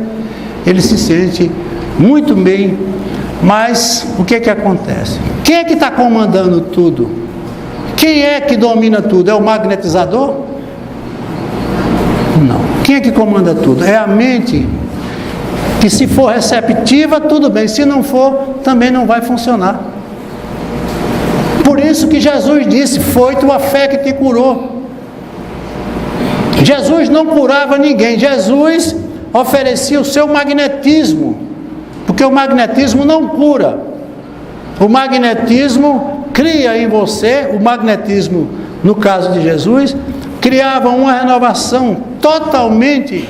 ele se sente muito bem, mas o que acontece? Quem é que está comandando tudo? Quem é que domina tudo? É o magnetizador? Não. Quem é que comanda tudo? É a mente, que se for receptiva, tudo bem, se não for, também não vai funcionar. Por isso que Jesus disse: foi tua fé que te curou. Jesus não curava ninguém, Jesus oferecia o seu magnetismo, porque o magnetismo não cura. O magnetismo cria em você, o magnetismo, no caso de Jesus, criava uma renovação totalmente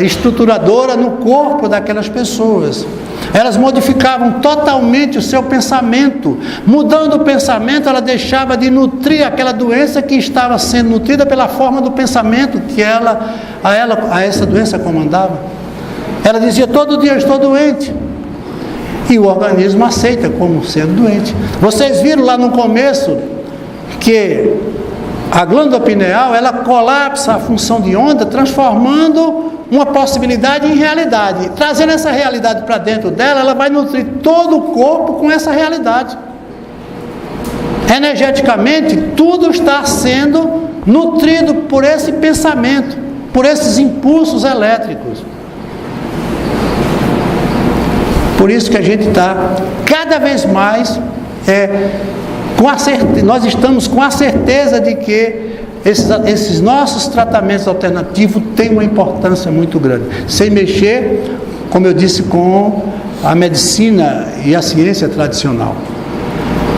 estruturadora no corpo daquelas pessoas. Elas modificavam totalmente o seu pensamento. Mudando o pensamento, ela deixava de nutrir aquela doença que estava sendo nutrida pela forma do pensamento que a essa doença comandava. Ela dizia: todo dia eu estou doente. E o organismo aceita como sendo doente. Vocês viram lá no começo que a glândula pineal, ela colapsa a função de onda, transformando uma possibilidade em realidade. Trazendo essa realidade para dentro dela, ela vai nutrir todo o corpo com essa realidade. Energeticamente, tudo está sendo nutrido por esse pensamento, por esses impulsos elétricos. Por isso que a gente está cada vez mais nós estamos com a certeza de que esses nossos tratamentos alternativos têm uma importância muito grande, sem mexer, como eu disse, com a medicina e a ciência tradicional.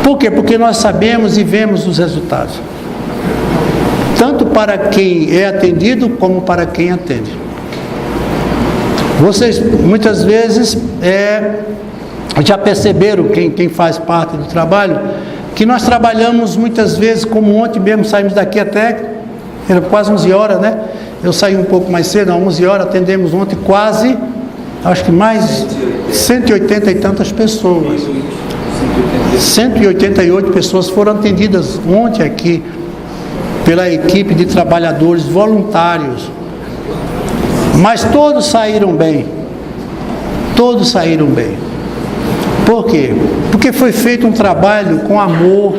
Por quê? Porque nós sabemos e vemos os resultados, tanto para quem é atendido como para quem atende. Vocês muitas vezes já perceberam, quem faz parte do trabalho, que nós trabalhamos muitas vezes, como ontem mesmo saímos daqui até, era quase 11 horas, né? Eu saí um pouco mais cedo, às 11 horas, atendemos ontem quase, acho que mais 180 e tantas pessoas. 188 pessoas foram atendidas ontem aqui pela equipe de trabalhadores voluntários. Mas todos saíram bem. Todos saíram bem. Por quê? Porque foi feito um trabalho com amor.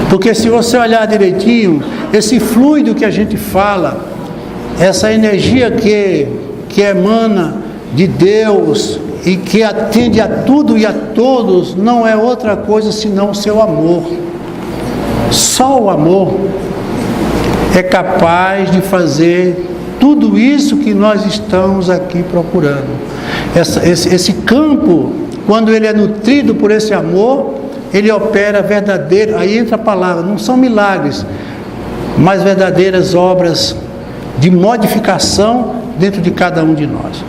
Porque se você olhar direitinho, esse fluido que a gente fala, essa energia que emana de Deus e que atende a tudo e a todos, não é outra coisa senão o seu amor. Só o amor é capaz de fazer tudo isso que nós estamos aqui procurando. Esse campo, quando ele é nutrido por esse amor, ele opera verdadeiro, aí entra a palavra, não são milagres, mas verdadeiras obras de modificação dentro de cada um de nós.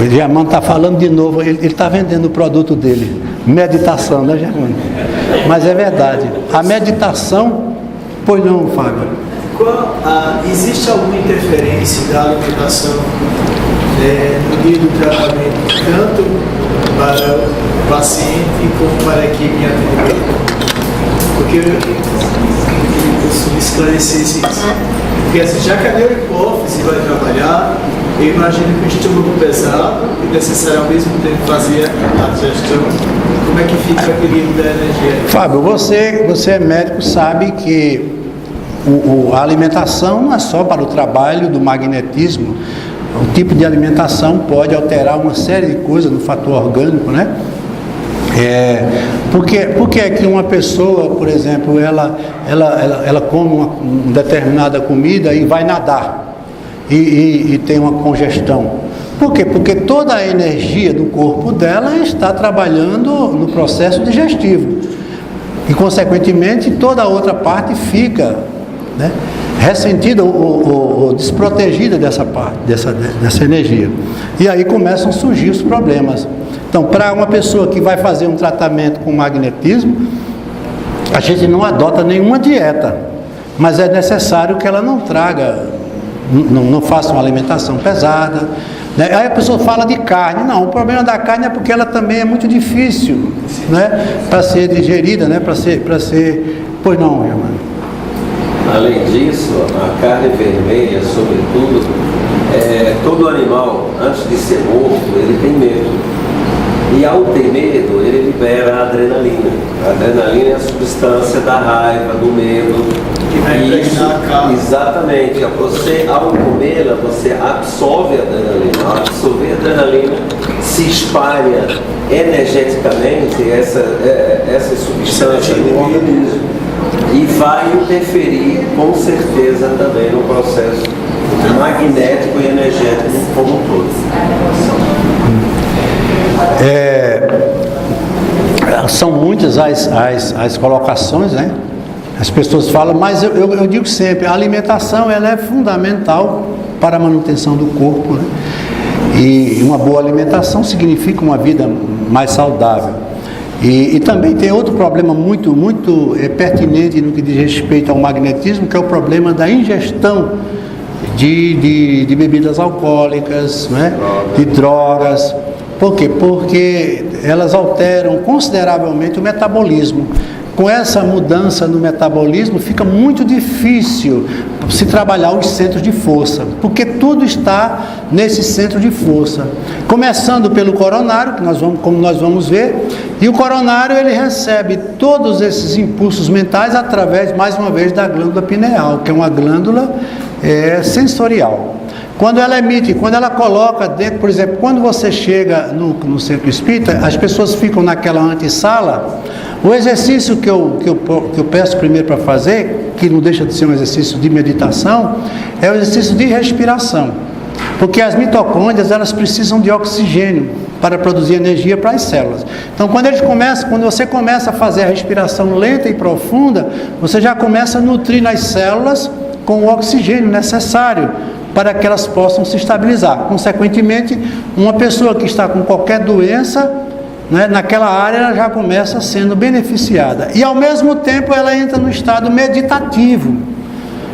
O Germano está falando de novo, ele está vendendo o produto dele, meditação, né, Germano? Mas é verdade, a meditação, pois não, Fábio? Existe alguma interferência da alimentação no dia do tratamento, tanto para o paciente como para a equipe em atendimento? Porque eu esclarecesse isso. Porque assim, já que a neurohipófise vai trabalhar, eu imagino que o estômago pesado e necessário ao mesmo tempo fazer a digestão, como é que fica o equilíbrio da energia? Fábio, você é médico, sabe que a alimentação não é só para o trabalho do magnetismo. O tipo de alimentação pode alterar uma série de coisas no fator orgânico, né? Porque é que uma pessoa, por exemplo, ela come uma determinada comida e vai nadar e tem uma congestão. Por quê? Porque toda a energia do corpo dela está trabalhando no processo digestivo e, consequentemente, toda a outra parte fica, né, ressentida ou desprotegida dessa parte, dessa energia. E aí começam a surgir os problemas. Então, para uma pessoa que vai fazer um tratamento com magnetismo, a gente não adota nenhuma dieta, mas é necessário que ela não traga, não faça uma alimentação pesada, né? Aí a pessoa fala de carne. Não, o problema da carne é porque ela também é muito difícil, né, para ser digerida, né, para ser. Pois não, meu irmão. Além disso, a carne vermelha, sobretudo, todo animal, antes de ser morto, ele tem medo. E ao ter medo, ele libera a adrenalina. A adrenalina é a substância da raiva, do medo. Que vai impregnar a carne. Exatamente. Você, ao comê-la, você absorve a adrenalina. Ao absorver a adrenalina, se espalha energeticamente essa substância no organismo. E vai interferir, com certeza, também no processo magnético e energético como um todo. São muitas as colocações, né? As pessoas falam, mas eu digo sempre, a alimentação ela é fundamental para a manutenção do corpo, né? E uma boa alimentação significa uma vida mais saudável. E também tem outro problema muito pertinente no que diz respeito ao magnetismo, que é o problema da ingestão de bebidas alcoólicas, né? De drogas. Por quê? Porque elas alteram consideravelmente o metabolismo. Com essa mudança no metabolismo, fica muito difícil se trabalhar os centros de força, porque tudo está nesse centro de força. Começando pelo coronário, como nós vamos ver, e o coronário ele recebe todos esses impulsos mentais através, mais uma vez, da glândula pineal, que é uma glândula sensorial. Quando ela emite, quando ela coloca dentro, por exemplo, quando você chega no centro espírita, as pessoas ficam naquela antessala. O exercício que eu peço primeiro para fazer, que não deixa de ser um exercício de meditação, é o exercício de respiração. Porque as mitocôndrias, elas precisam de oxigênio para produzir energia para as células. Então, quando você começa a fazer a respiração lenta e profunda, você já começa a nutrir nas células com o oxigênio necessário para que elas possam se estabilizar. Consequentemente, uma pessoa que está com qualquer doença, né, naquela área, ela já começa sendo beneficiada. E ao mesmo tempo ela entra no estado meditativo.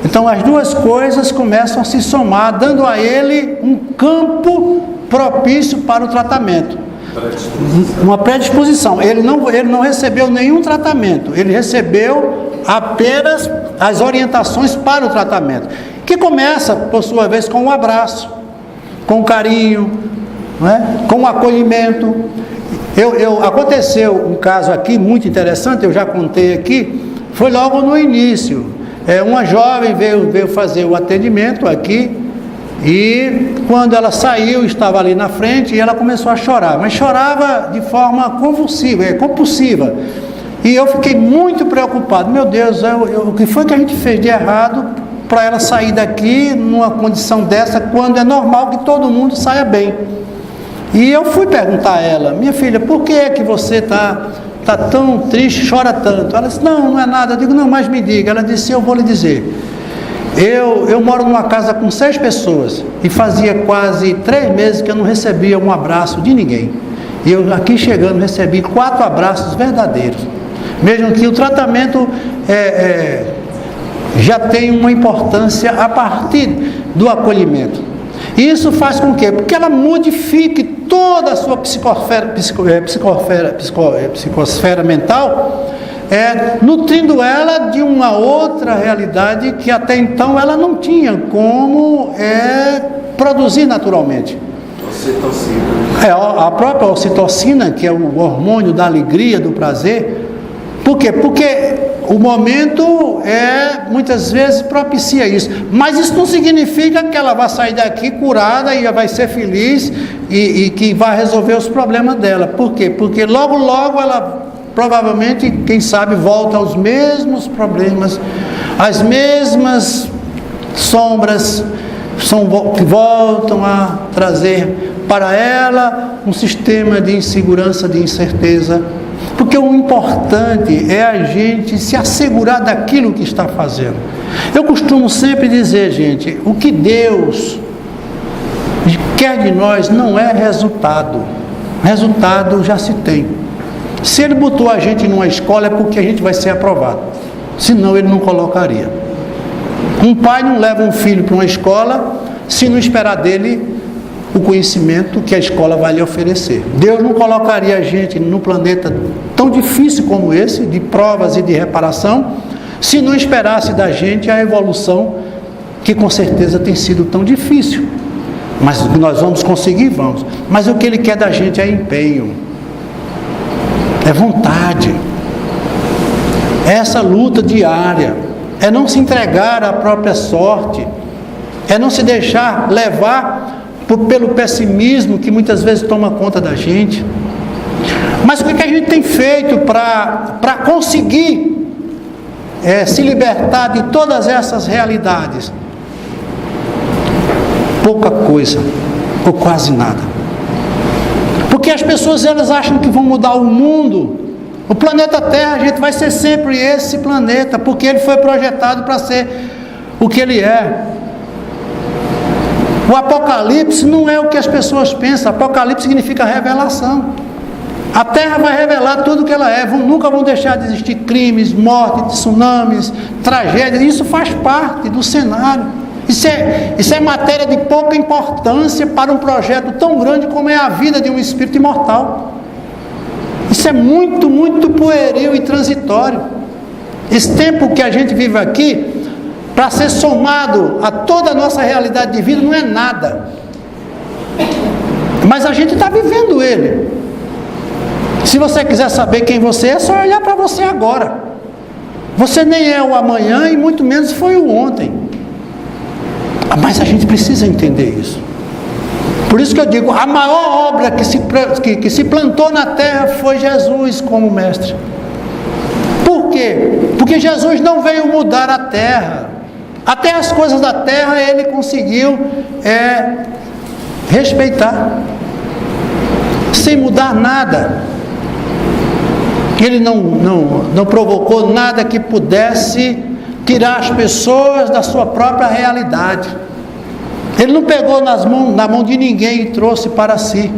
Então as duas coisas começam a se somar, dando a ele um campo propício para o tratamento. Uma predisposição. Ele não recebeu nenhum tratamento, ele recebeu apenas as orientações para o tratamento, que começa, por sua vez, com um abraço, com um carinho, não é? Com um acolhimento. Aconteceu um caso aqui muito interessante, eu já contei aqui, foi logo no início. Uma jovem veio fazer o atendimento aqui, e quando ela saiu, estava ali na frente, e ela começou a chorar, mas chorava de forma compulsiva. E eu fiquei muito preocupado. Meu Deus, o que foi que a gente fez de errado para ela sair daqui numa condição dessa, quando é normal que todo mundo saia bem? E eu fui perguntar a ela: minha filha, por que é que você está tão triste, chora tanto? Ela disse: não é nada. Eu digo: não, mas me diga. Ela disse: eu vou lhe dizer. Eu moro numa casa com 6 pessoas e fazia quase 3 meses que eu não recebia um abraço de ninguém. E eu aqui chegando recebi 4 abraços verdadeiros. Mesmo que o tratamento já tem uma importância a partir do acolhimento. E isso faz com que? Porque ela modifique toda a sua psicosfera mental, nutrindo ela de uma outra realidade que até então ela não tinha como produzir naturalmente. Ocitocina. A própria ocitocina, que é o hormônio da alegria, do prazer. Por quê? Porque o momento muitas vezes propicia isso, mas isso não significa que ela vai sair daqui curada e vai ser feliz e que vai resolver os problemas dela. Por quê? Porque logo ela provavelmente, quem sabe, volta aos mesmos problemas, as mesmas sombras que voltam a trazer para ela um sistema de insegurança, de incerteza. Porque o importante é a gente se assegurar daquilo que está fazendo. Eu costumo sempre dizer, gente, o que Deus quer de nós não é resultado. Resultado já se tem. Se Ele botou a gente numa escola é porque a gente vai ser aprovado. Senão Ele não colocaria. Um pai não leva um filho para uma escola se não esperar dele o conhecimento que a escola vai lhe oferecer. Deus não colocaria a gente no planeta tão difícil como esse, de provas e de reparação, se não esperasse da gente a evolução que com certeza tem sido tão difícil. Mas nós vamos conseguir, vamos. Mas o que Ele quer da gente é empenho, é vontade, é essa luta diária, é não se entregar à própria sorte, é não se deixar levar pelo pessimismo que muitas vezes toma conta da gente. Mas o que a gente tem feito para conseguir se libertar de todas essas realidades? Pouca coisa, ou quase nada. Porque as pessoas elas acham que vão mudar o mundo. O planeta Terra, a gente vai ser sempre esse planeta, porque ele foi projetado para ser o que ele é. O Apocalipse não é o que as pessoas pensam. Apocalipse significa revelação. A Terra vai revelar tudo o que ela é. Nunca vão deixar de existir crimes, mortes, tsunamis, tragédias. Isso faz parte do cenário. Isso é matéria de pouca importância para um projeto tão grande como é a vida de um espírito imortal. Isso é muito, muito pueril e transitório. Esse tempo que a gente vive aqui, para ser somado a toda a nossa realidade de vida, não é nada. Mas a gente está vivendo ele. Se você quiser saber quem você é só olhar para você agora. Você nem é o amanhã e muito menos foi o ontem. Mas a gente precisa entender isso. Por isso que eu digo, a maior obra que se plantou na terra foi Jesus como mestre. Por quê? Porque Jesus não veio mudar a terra. Até as coisas da terra ele conseguiu respeitar, sem mudar nada. Ele não provocou nada que pudesse tirar as pessoas da sua própria realidade. Ele não pegou na mão de ninguém e trouxe para si,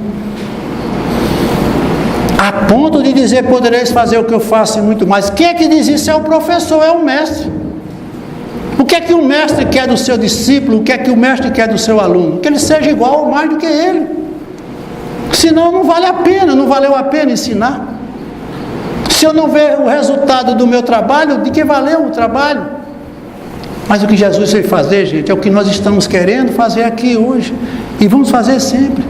a ponto de dizer: podereis fazer o que eu faço e muito mais. Quem é que diz isso? É o professor, é o mestre. O que é que o mestre quer do seu discípulo? O que é que o mestre quer do seu aluno? Que ele seja igual ou mais do que ele. Senão não vale a pena, não valeu a pena ensinar. Se eu não ver o resultado do meu trabalho, de que valeu o trabalho? Mas o que Jesus veio fazer, gente, é o que nós estamos querendo fazer aqui hoje. E vamos fazer sempre.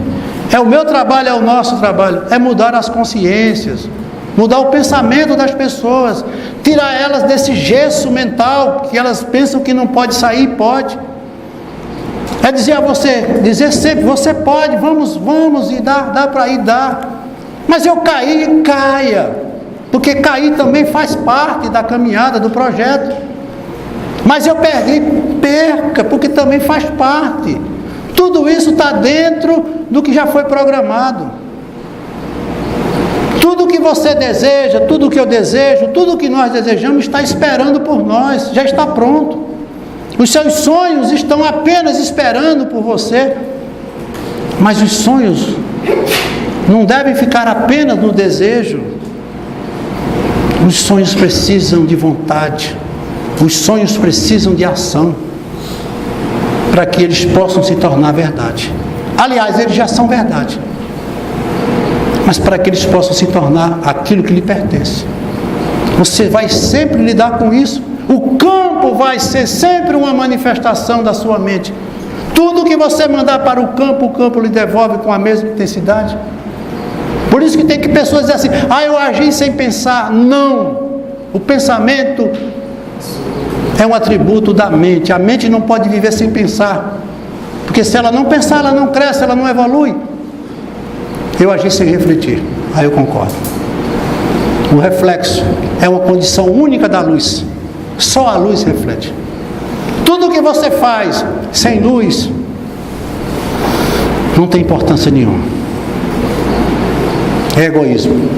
É o meu trabalho, é o nosso trabalho. É mudar as consciências. Mudar o pensamento das pessoas. Tirar elas desse gesso mental, que elas pensam que não pode sair, pode. É dizer a você, dizer sempre, você pode, vamos, e dá para ir, dá. Mas eu caí, caia. Porque cair também faz parte da caminhada, do projeto. Mas eu perdi, perca, porque também faz parte. Tudo isso está dentro do que já foi programado. Tudo que você deseja, tudo que eu desejo, tudo que nós desejamos está esperando por nós, já está pronto. Os seus sonhos estão apenas esperando por você. Mas os sonhos não devem ficar apenas no desejo. Os sonhos precisam de vontade. Os sonhos precisam de ação. Para que eles possam se tornar verdade. Aliás, eles já são verdade. Mas para que eles possam se tornar aquilo que lhe pertence. Você vai sempre lidar com isso. O campo vai ser sempre uma manifestação da sua mente. Tudo que você mandar para o campo lhe devolve com a mesma intensidade. Por isso que tem que pessoas dizer assim, eu agi sem pensar. Não. O pensamento é um atributo da mente. A mente não pode viver sem pensar. Porque se ela não pensar, ela não cresce, ela não evolui. Eu agi sem refletir. Aí eu concordo. O reflexo é uma condição única da luz. Só a luz reflete. Tudo que você faz sem luz não tem importância nenhuma. É egoísmo.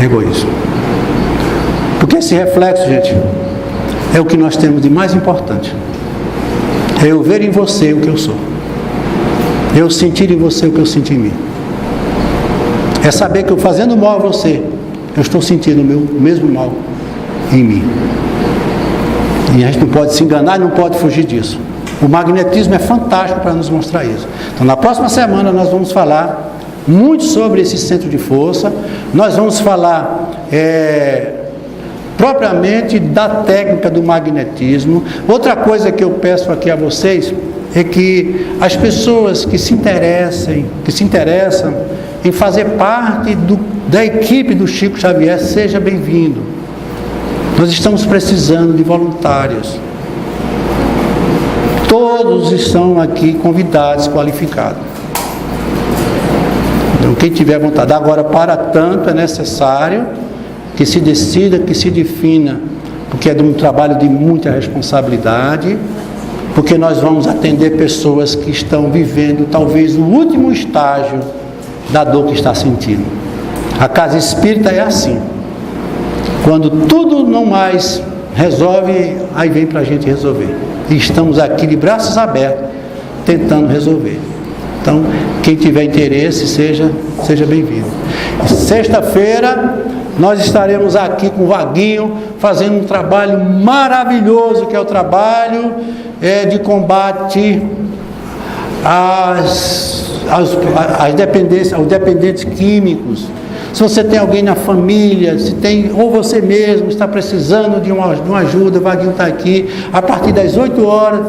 É egoísmo. Porque esse reflexo, gente, é o que nós temos de mais importante. É eu ver em você o que eu sou. É eu sentir em você o que eu sinto em mim. É saber que eu fazendo mal a você, eu estou sentindo o meu mesmo mal em mim. E a gente não pode se enganar e não pode fugir disso. O magnetismo é fantástico para nos mostrar isso. Então, na próxima semana nós vamos falar muito sobre esse centro de força. Nós vamos falar propriamente da técnica do magnetismo. Outra coisa que eu peço aqui a vocês é que as pessoas que se interessam em fazer parte da equipe do Chico Xavier, seja bem-vindo. Nós estamos precisando de voluntários. Todos estão aqui convidados, qualificados. Então, quem tiver vontade. Agora, para tanto, é necessário que se decida, que se defina, porque é um trabalho de muita responsabilidade, porque nós vamos atender pessoas que estão vivendo talvez o último estágio da dor que está sentindo. A casa espírita é assim. Quando tudo não mais resolve, aí vem para a gente resolver. E estamos aqui de braços abertos, tentando resolver. Então, quem tiver interesse, seja bem-vindo. Sexta-feira, nós estaremos aqui com o Vaguinho, fazendo um trabalho maravilhoso, que é o trabalho de combate às dependências, aos dependentes químicos. Se você tem alguém na família, ou você mesmo está precisando de uma ajuda, o Vaguinho está aqui, a partir das 8 horas,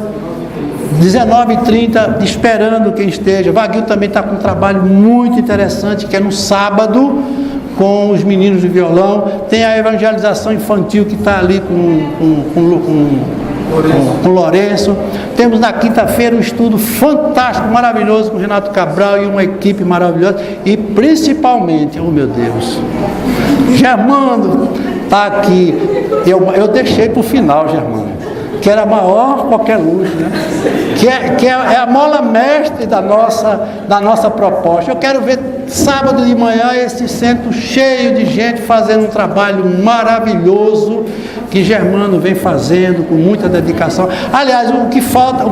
19h30, esperando quem esteja. O Vaguinho também está com um trabalho muito interessante, que é no sábado, com os meninos de violão. Tem a evangelização infantil que está ali com Lourenço. Temos na quinta-feira um estudo fantástico, maravilhoso, com Renato Cabral e uma equipe maravilhosa. E principalmente, oh meu Deus, Germano está aqui. Eu deixei para o final, Germano, que era maior qualquer luz, né? Que é a mola mestre da nossa proposta. Eu quero ver sábado de manhã esse centro cheio de gente fazendo um trabalho maravilhoso que Germano vem fazendo com muita dedicação. Aliás, o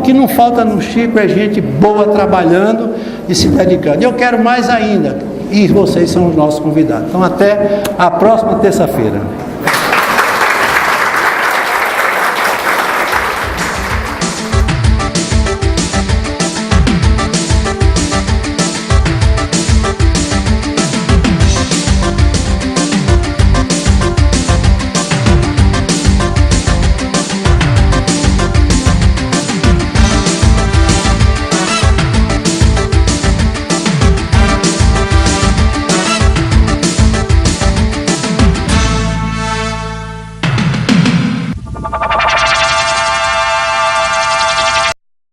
que não falta no Chico é gente boa trabalhando e se dedicando. Eu quero mais ainda, e vocês são os nossos convidados. Então, até a próxima terça-feira.